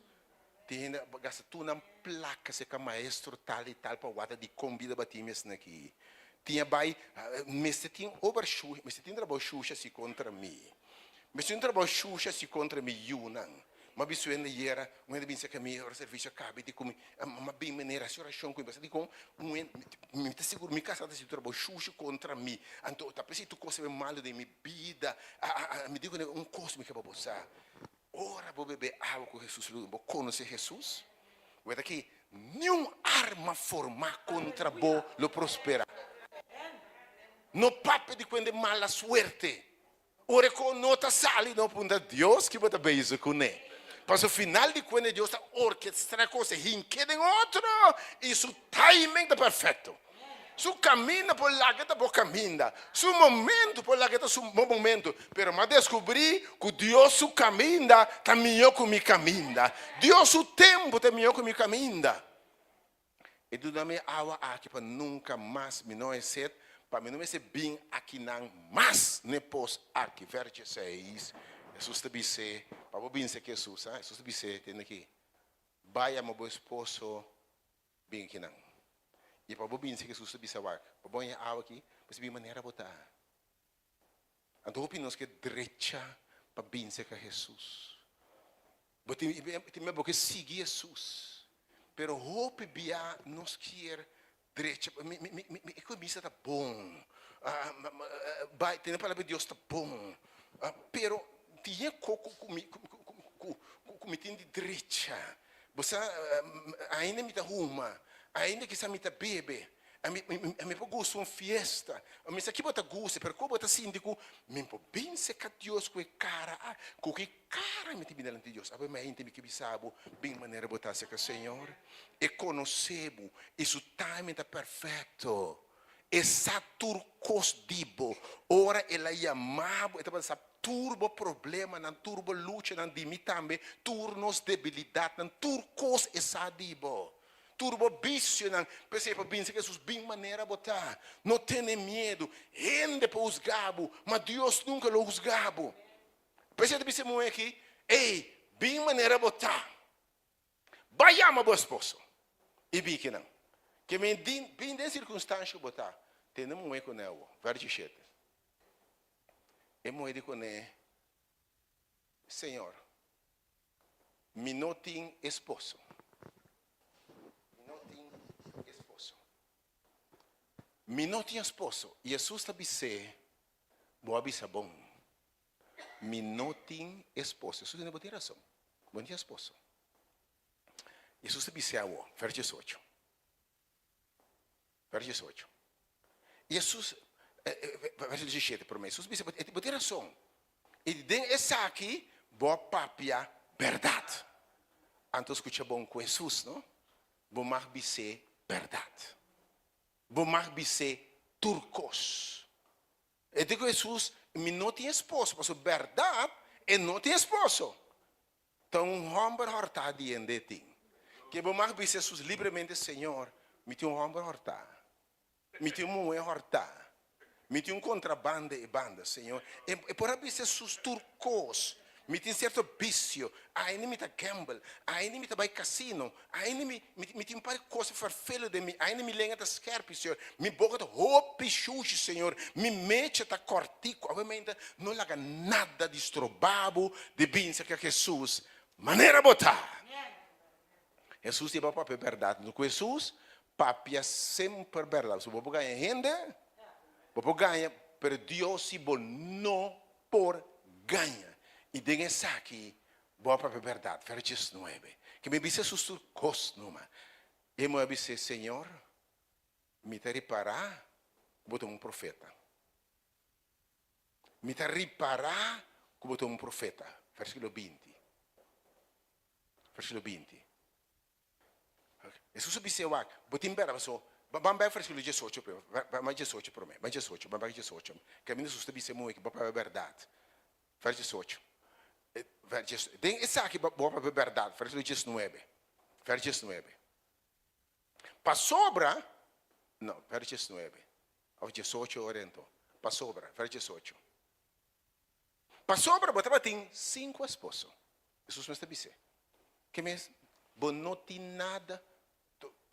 Tem gasta tu na placa se que maestro tal e tal para guarda de convida batimes aqui. Tinha bai, me se tinha overshoe, me se tinha trabalho xuxa se contra mim. Me se tinha trabalho xuxa se contra mim yunan. Mas isso ainda era, ainda bem que a minha serviço acaba de comer, mas bem maneira a oração com você, digo, me está seguro, me casa se trabalho xuxo contra mim, então tá pensando tu coisa mal de minha vida, me digo coisa me que para você, ora vou beber água com Jesus, vou conhecer Jesus, veja que nenhuma arma formada contra vos lo prospera, no papo de quando mala suerte, ora com nota sali no punta Deus que bota beijo com ele. Mas o final de quando Deus está orquestrando coisas, rinqueda em outro, e seu timing está perfeito. Su cammina por lá que está por caminho, su momento por lá que está su momento. Mas descobri que Deus su caminha está melhor que mi caminha. Deus su tempo está melhor que mi caminha. E tu dá-me água aqui para nunca mais me não é sede, para me não ser bem aqui não mais nem pós aqui. Verso 6. Jesus te disse, para você pensar que Jesus, Jesus te disse, tem aqui, vai a meu esposo bem aqui não. E para você pensar que Jesus te disse, para você água aqui, você tem maneira de botar. Então, opinamos que direita para pensar que Jesus. Tem mesmo que seguir Jesus. Pero hope bia nos quer direita, me começa tá bom. Tem a palavra de Deus tá bom. Pero tinha comitim de direita. Você ainda me dá uma, ainda que você me dá bebe, a me gosto uma festa, a me aqui bota gosto, pero como bota síndico, me bem se que Deus com cara, com que cara me tem diante de Deus, a me ainda me que bisabo, bem maneira botar se que Senhor, e conhecemos, e seu timing está perfeito. Essa turcos dibo, ora ela chamava, então essa turbo problema, nan turbo luta, nan dimi também, turnos debilidade, nan turcos essa dibo. turbo vício, não. Pensei para pensar que Jesus bem maneira botar. Não tenha medo. Rende para os gabo, mas Deus nunca lo juzgabo. Pensei que você aqui, ei, bem maneira botar. Vai amar o esposo. E vi que não. Que me bem de circunstância botar. Tem um moe com ele, verde chete. E moe de com ele, Senhor, me não tem esposo. Me não tem esposo. E Jesus está dizendo, boa bisa bom. Me não tem esposo. Jesus tem boa razão. Bom dia esposo. Jesus está dizendo, verso 18. Verso 18. Jesus, verso 17, por mim. Jesus disse, boa razão. E dentro essa aqui, boa papia, verdade. Então escuta bom com Jesus, não? Bom mais dizer verdade. Bom mais dizer turcos. E digo Jesus, me não tem esposo, porque verdade, e não tem esposo. Então um homem horta diante de ti. Que bom mais dizer Jesus livremente, Senhor, me tem um homem horta. Me tem uma mulher horta. Me tem um contrabando e banda, Senhor. E por aí Jesus turcos. Me tem certo vício, aí me tá gamble, aí me tá vai casino, aí me tem um par de coisas farfelho de mim, aí me lenha da scarpe, Senhor, me boca da roupa xuxi, Senhor, me mete da cortico, obviamente não laga nada de estrobabo, de binsa que Jesus, maneira botar. Jesus tem papel verdade, no Jesus, papel sempre verdade, se você ganha renda, você ganha, pero Deus se não por ganha. E diga essa aqui, boa para a verdade, verso 19. Que me disse sustur cos numa. E me disse, Senhor, me te reparar, botou um profeta. Me te reparar, botou um profeta. Versículo 20. Versículo 20. Jesus disse, botou em berra, vamos ver versículo 18, mas 18 para mim, mas 18, vamos ver 18. Que a minha Jesus disse muito, boa para a verdade. Verso 18. Tem essa aqui, boa para a verdade, versículo 19. Verso 19. Para sobra, não, verso 19. Ao 18 orientou. Para sobra, verso 18. Para sobra, botava tem 5 esposos. Jesus me está dizendo. Que mesmo, não tem nada.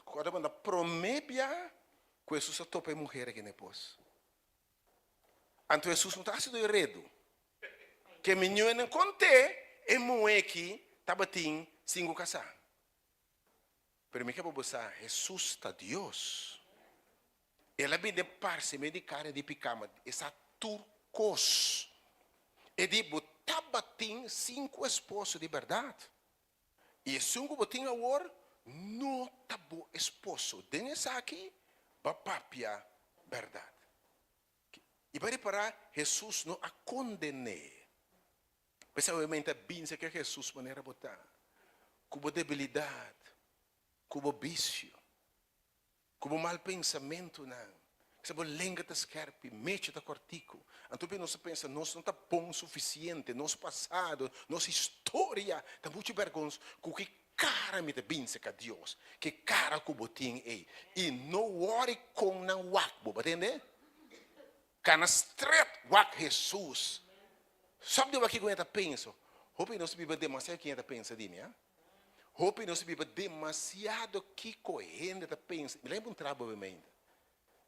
Quando você promete, que Jesus topa a mulher aqui depois. Então Jesus não está sendo herdeiro. Que menino não contei. E moe que estava tem 5 casar. Pero me que botar Jesus está Deus. Ela vem de parse me de cara de picama essa turcos. E de botava tem 5 esposos de verdade. E 5 botinha agora não tabo esposo. Den essa aqui papapia verdade. E para reparar Jesus não a condenou. Principalmente pensa que Jesus maneira botar. Como debilidade, como vício, como mal pensamento não. Que se lenga da scarpe, mexe da cortico. Então nós pensa, nós não está bom o suficiente, nosso passado, nossa história, está muito vergonhoso. Que cara me pensa que Deus, que cara que botinho é. E não worry com não wak, entende? Cana straight wak Jesus. Sabe o que eu penso? Hope não se vive demasiado que eu penso de mim. Hope não se vive demasiado que correndo da pensa. Me lembro trabalho ainda.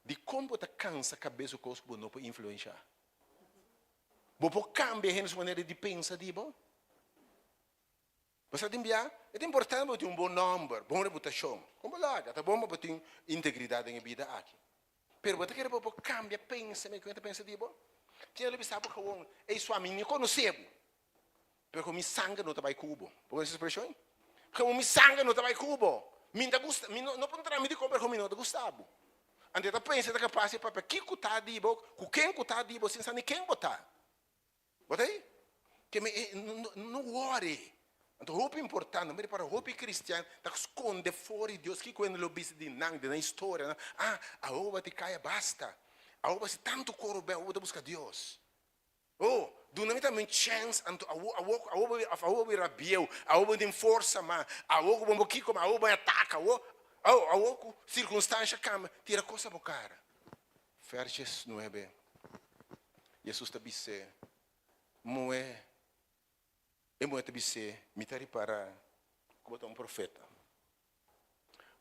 De como você cansa a cabeça com os que não pode influenciar. Você cambia a maneira de pensar de você. Você tem que é importante você ter um bom número, boa reputação. Como lá, é bom você ter integridade na vida aqui. Mas você quer você cambia pensamento que você pensa de você. Tinha ele pensava que é sua amiga conheceu, porque meu sangue não estava em cubo. Por essa expressão? Porque meu sangue não estava em cubo. Minha gusta, não pode entrar me de comprar como não gostava. Ante tá pensa que capaz de papel que cutar de bo, com quem cutar de bo, sem saber quem botar. Botei? Que não worry. Então roupa importante, mas para roupa cristiana, tá esconde fora de Deus que quando ele disse de na história, a roupa te caia basta. A roupa se tanto coro bem, a roupa busca Deus. Oh, do não tem chance, a roupa rabieu, a roupa tem força, mas a roupa bombo que como a roupa ataca, circunstância cambia, tira coisa para cara. Versos 9. Jesus te disse, moe te disse, me te reparar, como um profeta.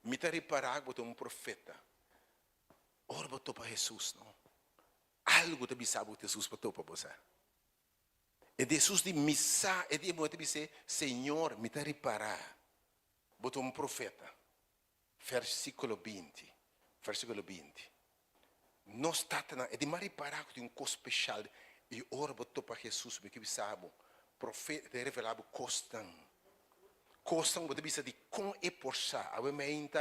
Me te reparar, como um profeta. Ora, botou para Jesus, não? Algo te disse, Jesus botou para você. E Jesus de missa, e de te disse, Senhor, me te reparar. Botou um profeta. Versículo 20. Versículo 20. Não está é de reparar que tem coisa especial. E ora botou para Jesus, porque sabe, profeta te revelado costam. Costam, você bisa de com e por sa. A mente,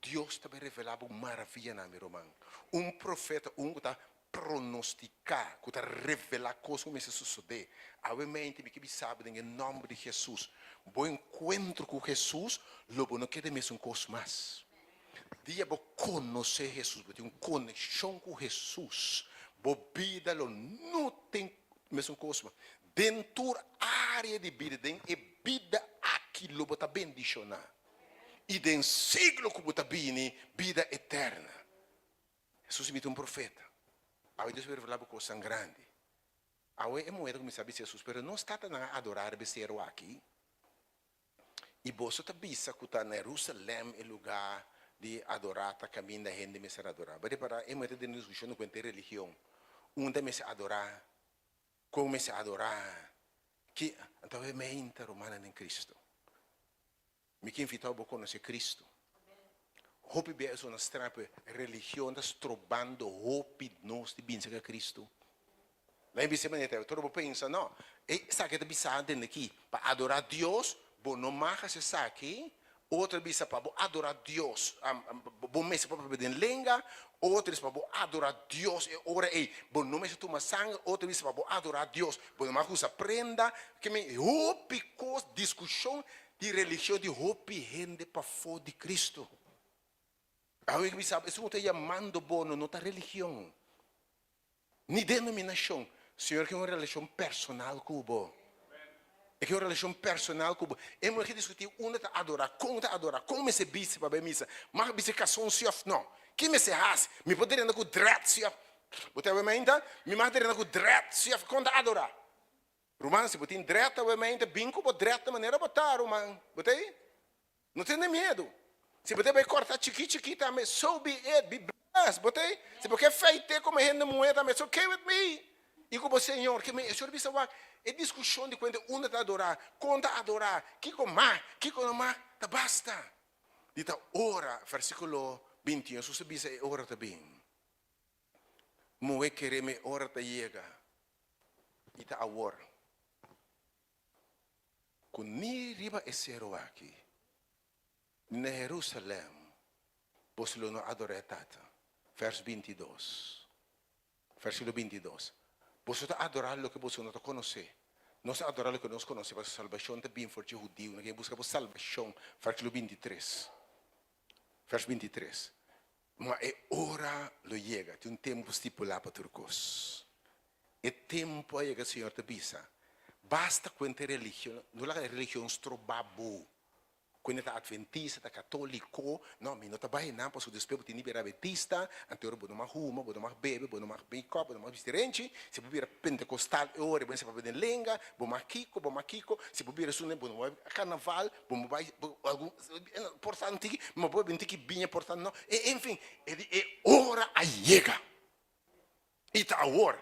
Deus te revelado maravilha na meu irmão. Um profeta, que está pronosticar, que está revelar coisas como se suceder. A mente, porque sabe, em nome de Jesus. Bom encontro com Jesus, logo não quer mesmo coisa mais. Dia vou conhecer Jesus, vou ter uma conexão com Jesus. Vou vida não tem mesmo coisa. Dentro da área de vida, dentro da vida aquilo vou estar bendicionar. E dentro do siglo que vou estar vida eterna. Jesus me um profeta. Aí Deus vai revelar coisa grande. Aí é moeda como sabe Jesus, mas não está a adorar o becerro aqui. E você está bisa que está na Jerusalém, é lugar de adorar, tá caminho da gente me ser adorar. Mas para é muito de discussão com a religião. Onde me se adorar, como me se adorar, que então é mente romana em Cristo. Me que invitar a conhecer Cristo. Hope be é uma strapa religião das trobando hope nós de bem a Cristo. Lá em Bíblia maneta, todo pensa não, e sabe que bisa dentro aqui para adorar Deus, bom não marca se sabe. Outra bisa para adorar Deus, bom mês para beber lenga, outra bisa para adorar Deus e ora bom não mês toma sangue, outra bisa para adorar Deus, bom mais usa prenda, que me hope cos discussão de religião de hope rende para fora de Cristo. Aí que bisa, isso não está chamando bom, não está religião, nem denominação, Senhor que é uma relação personal com o bom. É que é uma relação personal com o é uma que discutir onde está adorar, como se bise para a missa, mas bise cação se não. Que me se has, me poderia andar com dread se você vai me ainda, me poderia andar com dread se quando adorar. Romano se botar dread, vai me ainda binco por dread da maneira botar, romano, botei? Não tem nem medo. Se você vai cortar chiquita, mas so be it, be blessed, botei? Se você feite como rende moeda, mas okay with me. E como Senhor, que me, o Senhor bisa wa é discussão de quando um está adorar, quando adorar, que com mais, tá basta. Dita ora, versículo 21, se você bisa ora também. Moe querer me ora ta chega. Dita agora. Quando ni riba esero aqui, na Jerusalém, você não adora tata. Vers 22. Versículo 22. Você está adorando o que você não conhece. Não está adorando o que nós conhecemos. A salvação está bem forte judeu. Ninguém busca salvação. Versículo 23. Vers 23. Mas é hora lo chega. Tem um tempo estipulado para turcos. É tempo aí que o Senhor te avisa. Basta com a religião. Não é religião estrobabo. Quando está adventista, está católico, não, mas não está bem, não, porque o despejo tem nível adventista, anterior, você não mais fuma, você não mais bebe, você não mais bebe copo, você não mais diferente, se você virar pentecostal, você vai beber lenga, você mais kiko, se você virar sunne, você vai carnaval, você vai, algum, portanto, mas você vai ter bem, portanto, não, enfim, é hora a chega. E está a hora.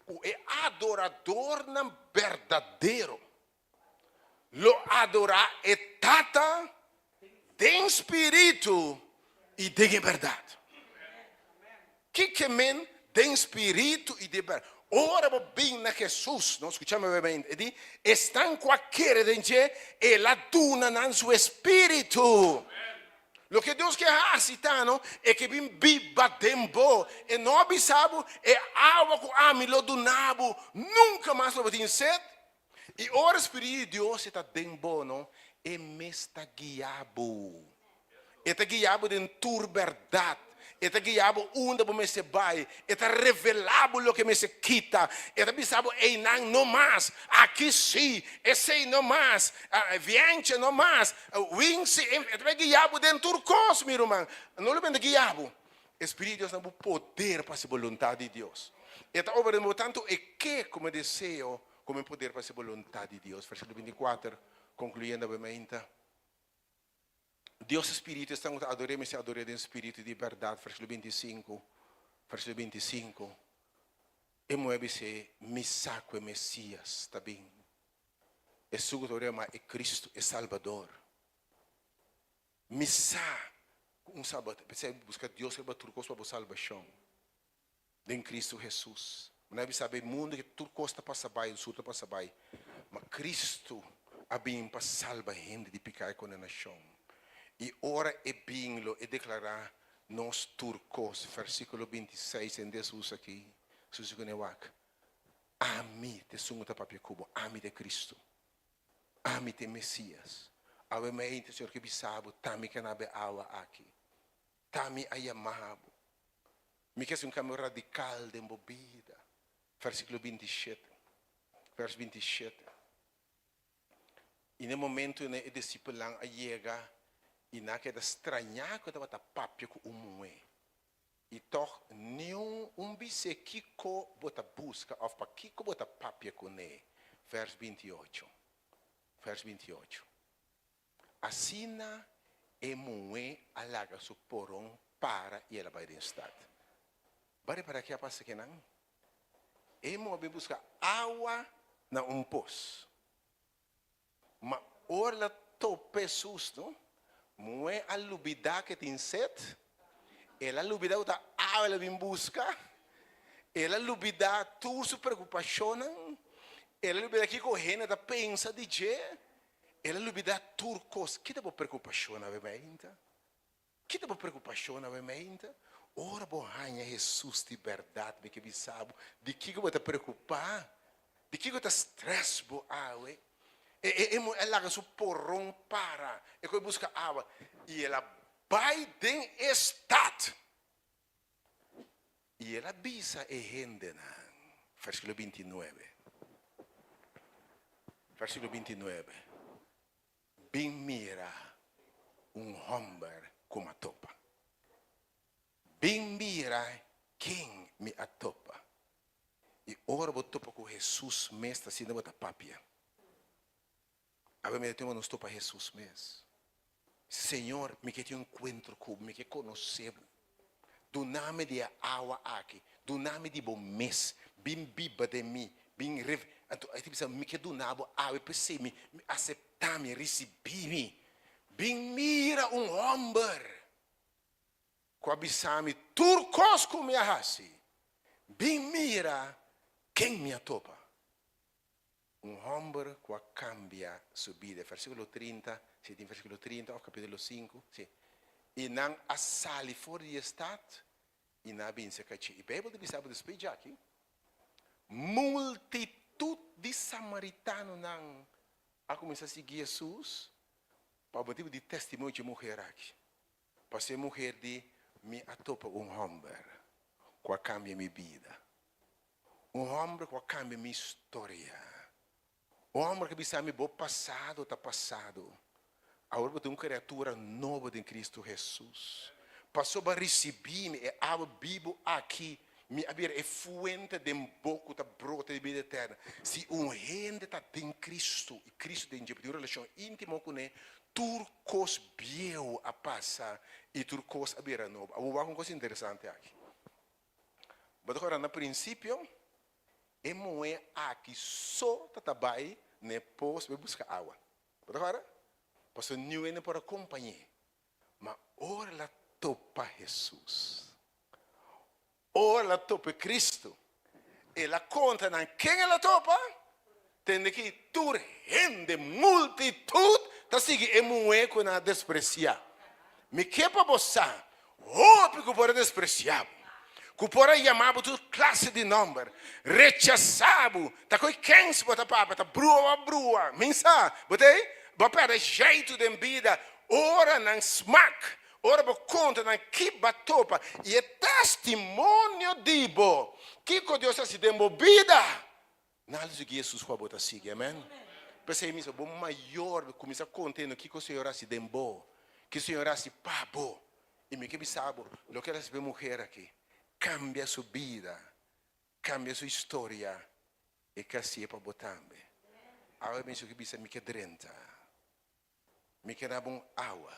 O adorador não verdadeiro. Lo adorar é tata, tem espírito e tem verdade. Que men tem espírito e de verdade. Ora bem na Jesus, nós escutamos bem, ele estão com aquele dente e la duna no seu espírito. Lo que Deus quer aceitar é que bem biba tempo e não avisado é água com ami lo dunabo nunca mais lo botin sede. E ora Espírito de Deus está bem bom, e me está guiado. Está guiado em tua verdade. Eta guiabo onde me se vai. Eta revelabo lo que me se quita. Eta bisabo ei não no mais. Aqui sim, esse no mais. Viente no mais. Wings, eta guiabo dentro turcos, meu irmão. Não lembra de guiabo. Espírito de Deus não poder para a vontade de Deus. Eta obra tanto é que como desejo, como poder para a vontade de Deus. Versículo 24, concluindo brevemente. Deus Espírito, estamos adorando e adorando em Espírito de verdade. Versículo 25. Versículo 25. E mueve-se, me saco é Messias, está bem? É Sugotorema, é Cristo, é Salvador. Me saco. Salvador. Você busca Deus que turcos para a salvação. Em Cristo Jesus. Não é saber o mundo que turcos está para saber, o sul está para saber. Mas Cristo é bem para salvar a gente de pecado e condenação. E ora é bem lo e declarar nós turcos, versículo 26, em Jesus aqui, Jesus conewak. Ami te sunguta papia cubo, ami de Cristo. Ami te Messias. Awe meinte, Senhor, que bisabo, tami canabe awa aqui. Tami ayamabo. Me quer um caminho radical de embobida. Versículo 27. Verso 27. E no momento em que o discípulo chega, e na que estranhar que estava papia com umue. E toch nenhum bise kiko bota busca of pa kiko bota papia com ne. Vers 28. Vers 28. Assina e mue alaga su porão para e ela vai estar. Bare para que passa que não? E mue busca água na poço. Ma orla tope susto. Mue a lubida que tem sete, ela lubida uta ela vem busca, ela lubida tu sua preocupação, ela lubida que correndo da pensa de je, ela lubida turcos, que tipo preocupação na vementa, que tipo preocupação na vementa, ora bohanha Jesus de verdade, me que bisabo, de que eu te preocupar, de que eu te stress bo awe. Ela su porão para. E que busca água. E ela vai em estado. E ela bisa e rende. Versículo 29. Versículo 29. Bem mira homem como a topa. Bem mira quem me atopa. E ora vou topa com Jesus mestre assim não bota papia. Agora me detengo nos topa Jesus mesmo. Senhor, me que te encontro com, me que conhecer. Do nome de água aqui, do nome de bom mês, bem biba de mim, bem rev. Então, aí tipo me que do nabo água, pensei me aceitar me receber me, bem mira homem, com abissame turcos com me arrasi, bem mira quem me atopa. Homem que cambia sua vida. Versículo 30, se tem versículo 30, ou capítulo 5. Sim. E não assali fora de estado, e não bem se cachi. E a Bíblia diz despejar aqui. Multitud de samaritanos não a começar a seguir Jesus, para o motivo de testemunho de mulher aqui. Para ser mulher de me atopa homem que cambia minha vida. Homem que cambia minha história. O homem que pensa, meu passado está passado. Agora eu tenho uma criatura nova em Cristo Jesus. Passou para receber-me, e a Bíblia aqui, me abrir é fuente de boca da brota de vida eterna. Se gente está em Cristo, e Cristo tem uma relação íntima com ele, turcos bieu a passar, e turcos a beira nova. Vou falar uma coisa interessante aqui. Mas agora, no princípio, é moe aqui só tatabai ne pos be busca água. Mas agora, passou new ainda para acompanhar. Mas ora la topa Jesus. Ora la topa Cristo. Ela conta na quem ela topa? Tem que tur gente multitud tá sigue e moe com a despreciar. Me que para você? Oh, porque para despreciar. Que por chamar por classe de número, rechaçado, tá com quem se bota papa, tá brua, mensa, botei, bota jeito de vida, ora não smack, Ora bo conta na que batopa e é testemunho de bo. Que com Deus se dembo vida. Nada do que Jesus foi botar sigue, amém? Pensei nisso, bom maior começa a contar no que o Senhor se dembo, que o Senhor se pabo. E me que sabe, lo que essa mulher aqui cambia sua vida, cambia sua história e que assim é para botar. Agora eu penso que bisa me que drenta, me que na bom água.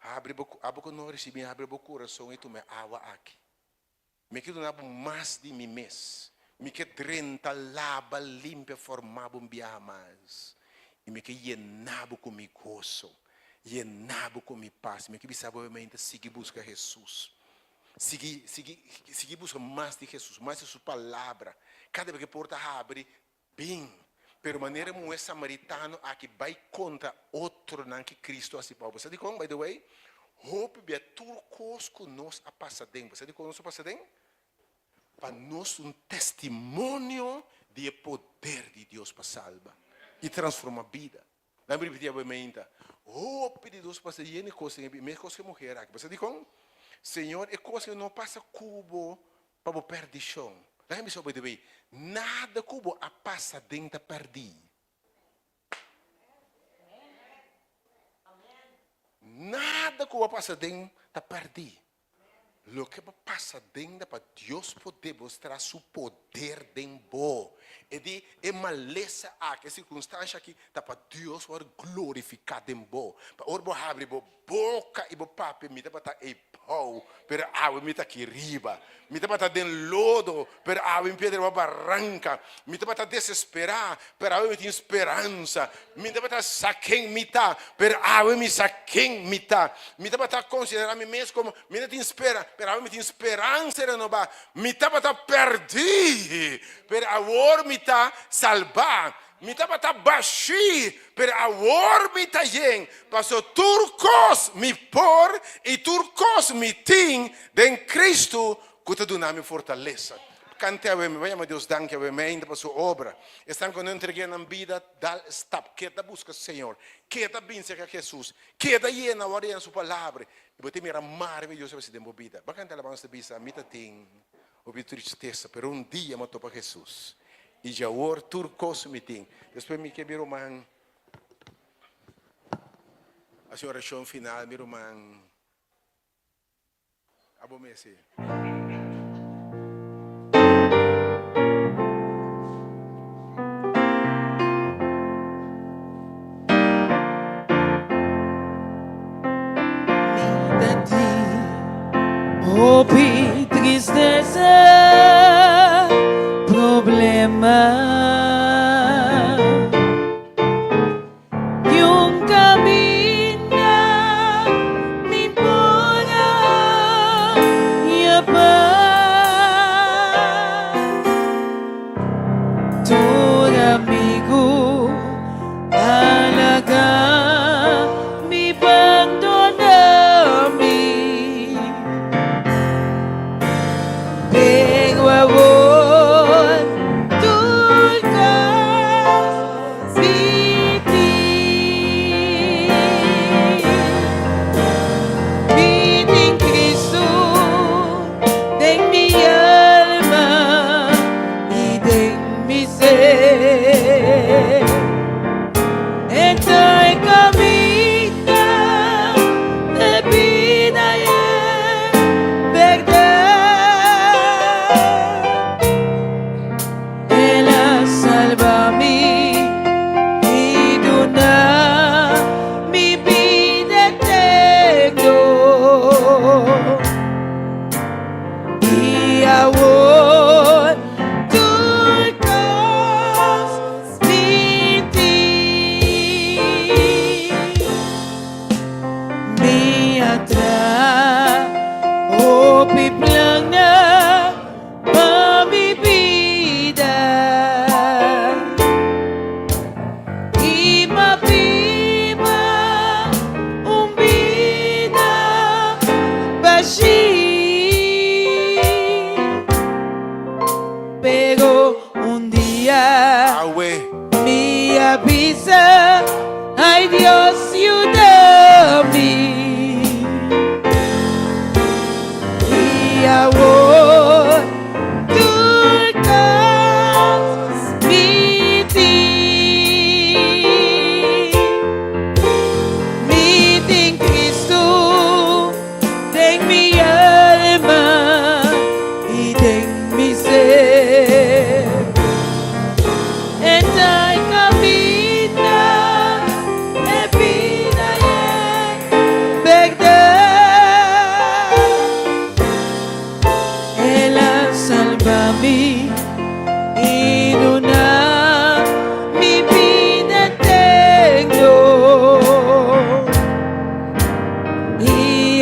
Abre boca não recebi, abre boca coração e tu me água aqui. Me que não há mais de mim mês. Me que drenta, lava, limpa, formava biamas. E me que llenava com mi gozo, llenava com mi paz. Me que bisava obviamente seguir buscar Jesus. Seguir buscar mais de Jesus, mais de sua palavra. Cada vez que a porta abre, bem. Pero maneira como é samaritano aqui vai contra outro não que Cristo assim para você. Digo, by the way, hope be turcos que nós a passadem. Você digo, nós a passadem? Para nós testemunho de poder de Deus para salvar e transformar a vida. Não me repetia obviamente. Hope de Deus para ser e coisa que mulher aqui. Você digo, Senhor, é coisa que não passa cubo para perdição. Deixa-me só by the way. Nada cubo a passa dentro perdi. Nada cubo a passa dentro perdi. Lo que passa dentro para Deus poder mostrar seu poder dentro. E de maleza aqui, circunstância aqui, tá para Deus for glorificar dentro. Para orbo abre boca e papo me dá para e pau, pero água me tá aqui riba. Me dá para dentro lodo, pero água me pedra uma barranca. Me dá para desesperar, pero água me tem esperança. Me dá para saquem me tá, pero água me saquem me tá. Me dá para considerar me mesmo como me tem espera, pero água me tem esperança renovar. Me dá para perder, pero agora me tá salvar. Me tá para baixi, pero agora me tá yen. Passou turcos me por e turcos me tem em Cristo que te dá me fortaleza. Cante a me, vayamos Deus danke a me para sua obra. Estão quando entreguei na vida, dá stop, queda busca Senhor, queda vince a Jesus, queda llena a na sua palavra. E você mira maravilhoso se demo vida. Vai cantar a alabança de bisa, me tem ouvi tristeza, pero dia matou para Jesus. E já o turcos me tem. Depois me que meu irmão, a sua oração final, meu irmão, abomece. Hope e tristeza, problema. E caminho me embora e a paz. Todo amigo alaga me abandona-me. Pero amor, turcos me tem. Me tem Cristo em minha alma e em meu ser. Então caminho de vida e verdade. Ela salva-me e dona mi vida eterna. E amor, turcos me tem. Me atrai, hope plana para minha vida. E viva vida baixi. Pero dia Awe. me avisa, ai Deus, ayúdame.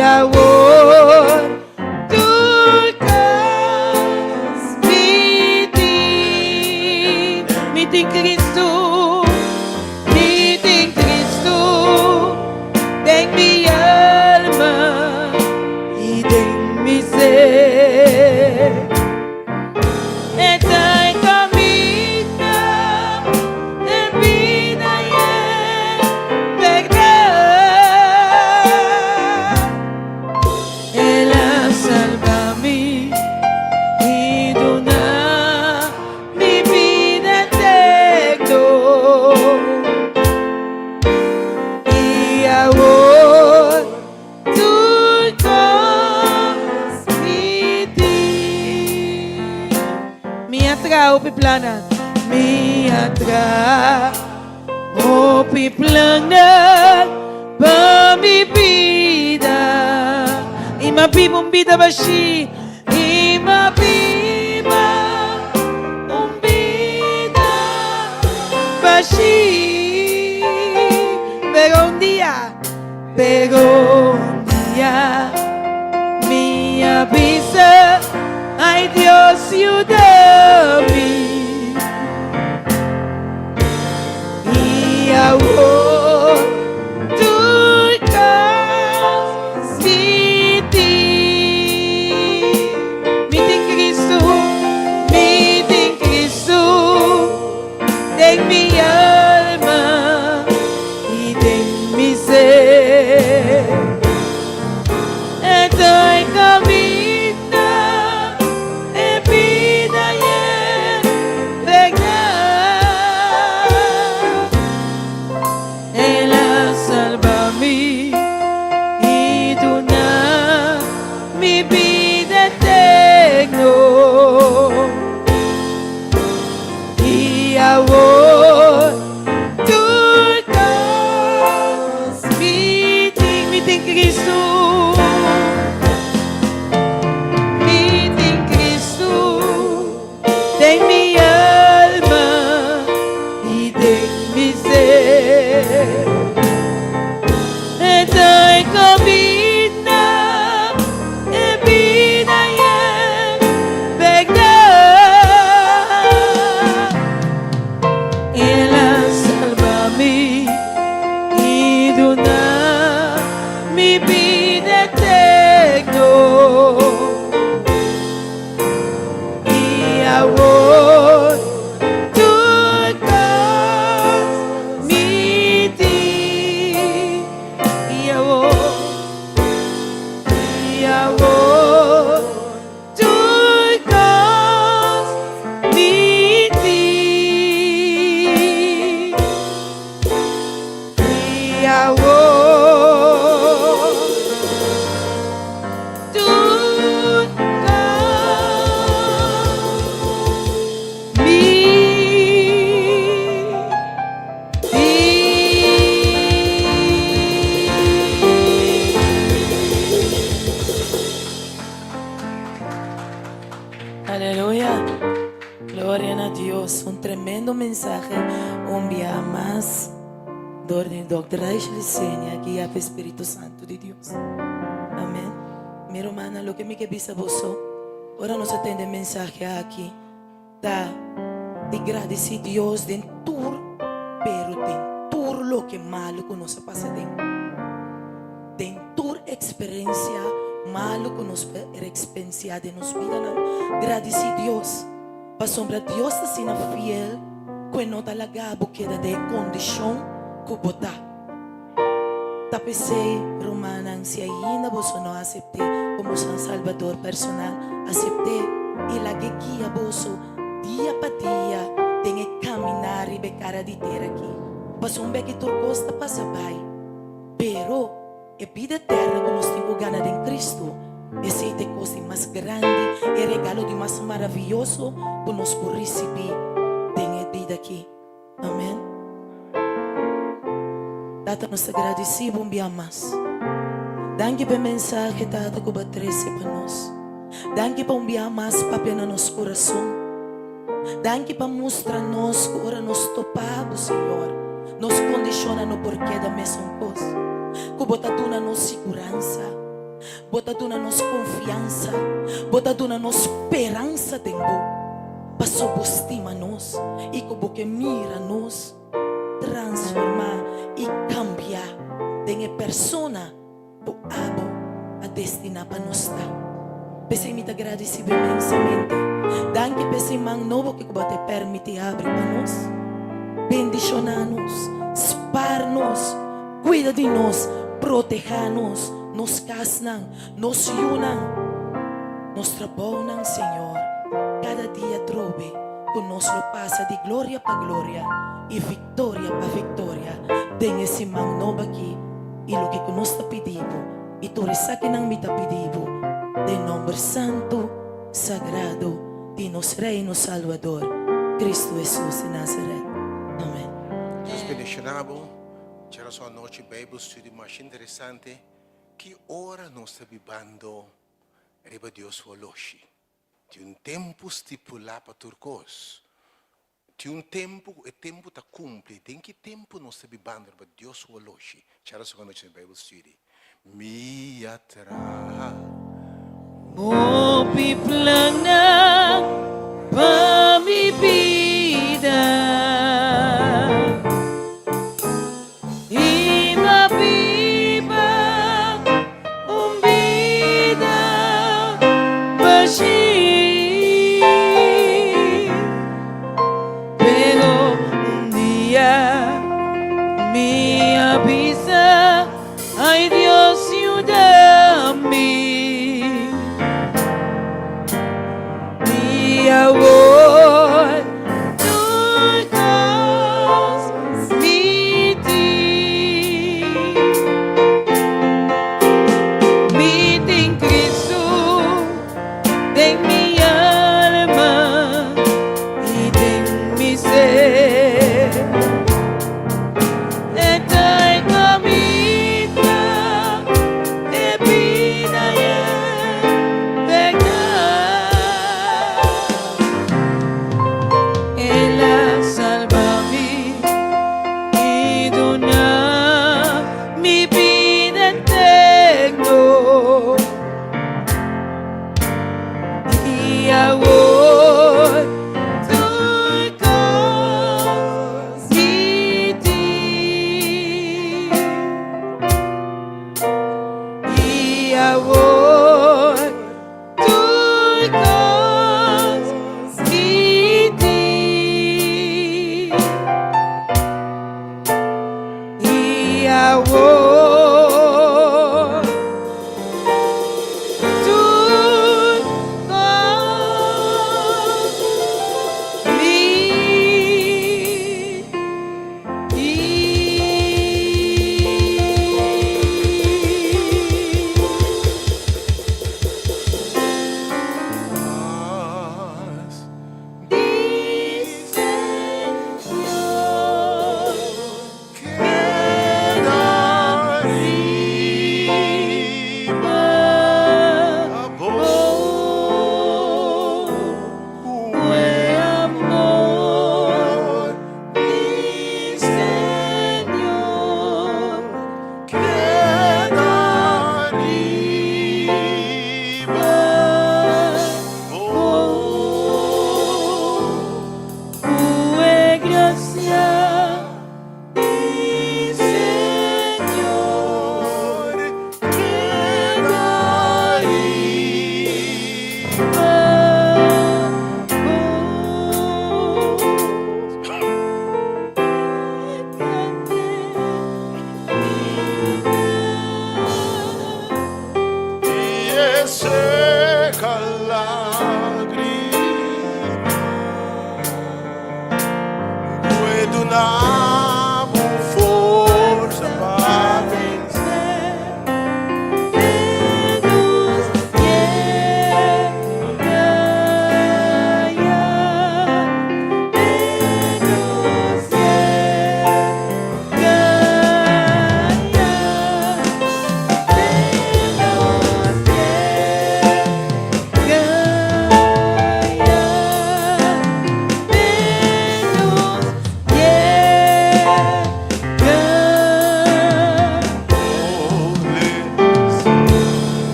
ahora tú cantas mi ti Cristo, de mi alma y de mi ser. Está en camino, en vida y en verdad. Él salva mi y dona mi vida eterno. Y ahora tú mi atrás, o plana, mi atrás, o plana, para mi vida. E ma viva vida baixi, e ma viva vida baixi. Pero un día, me avisa, ay Dios, ayúdame. Y ahora tú cantas mi Cristo, de mi alma y de mi ser. Estoy camino en vida y en verdad. Él salva mi y dona mi vida eterno. Y ahora tú cantas mi Cristo. De mi alma y de mi ser. Estoy camino en vida y en verdad. Él salva mi y dona mi vida eterno. Ahora tú cantas mi ti, y ahora tú cantas mi ti, y ahora tú Aleluya. Gloria a Dios. Un tremendo mensaje. Un día más. De doctora Licenia, guía del Espíritu Santo de Dios. Amén. Mi hermana, lo que me quebisa vos. Ahora nos atende el mensaje aquí. Da de agradecer a Dios de todo, pero de todo lo que malo que nos pasa de toda experiencia malo que nos experiencia de nos vida. Agradecer a Dios. Para sombra Dios assim fiel, que não dá lagabo queda de condição que botar. Tapecei romana se ainda você não aceitou como seu salvador personal, aceitou e la guia você dia para dia tem que caminhar e becara de ter aqui. Para sombra que tu gosta passa bem, pero a vida eterna que nós temos ganhado em Cristo. Esse é a coisa mais grande, é o regalo de mais maravilhoso que nós podemos receber em vida aqui. Amém. Data nos agradecer um dia mais. Danke pela mensagem dada que batrece para nós. Danke para um dia mais para no nosso coração. Danke para mostrar-nos que ora nos topamos, Senhor. Nos condiciona no porquê da mesma coisa. Que bota na nossa segurança. bota duna-nos confiança, bota duna-nos esperança tempo. Passou por estima nós, e como que mira nos transformar e cambiar de persona por abo a destinar para nós estar. Pensei me agradecer imensamente. Danke pensei man novo que te permite abrir para nós. Bendicionar-nos, spar-nos, cuida de nós, proteja-nos, nos casam, nos unam, nos trabalham, Senhor. Cada dia trove, conosco passa de glória para glória e vitória para vitória. Tem esse man novo aqui, e o que conosco pedimos, e tu resaque não me está pedindo, de nome santo, sagrado, de nosso Reino Salvador, Cristo Jesus de Nazaré. Amém. Deus bendicionado. C'era sua noite Bible study mais interessante. Que ora nós estamos vivendo, riba Deus voloshi. Tem um tempo stipulado para turcos. Tem um tempo, o tempo está cumpre. Tem que tempo nós estamos vivendo, riba Deus voloshi. C'era sua noite Bible study. Mi atra. O piplang na pamibida. Iba biba umbida bashi. Pero un día me avisa, ay Dios ayúdame.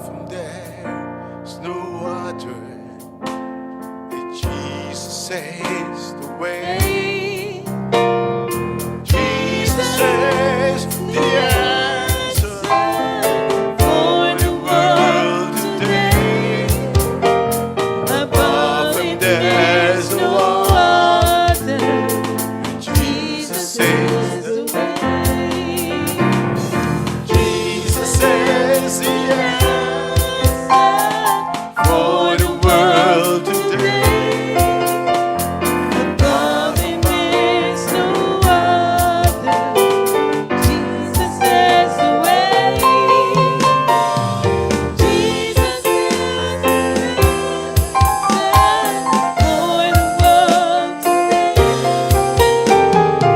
from there's no water. Jesus says the way. Jesus says the answer For the world world today. above From it there's there's no no water. Jesus says the way. Jesus says the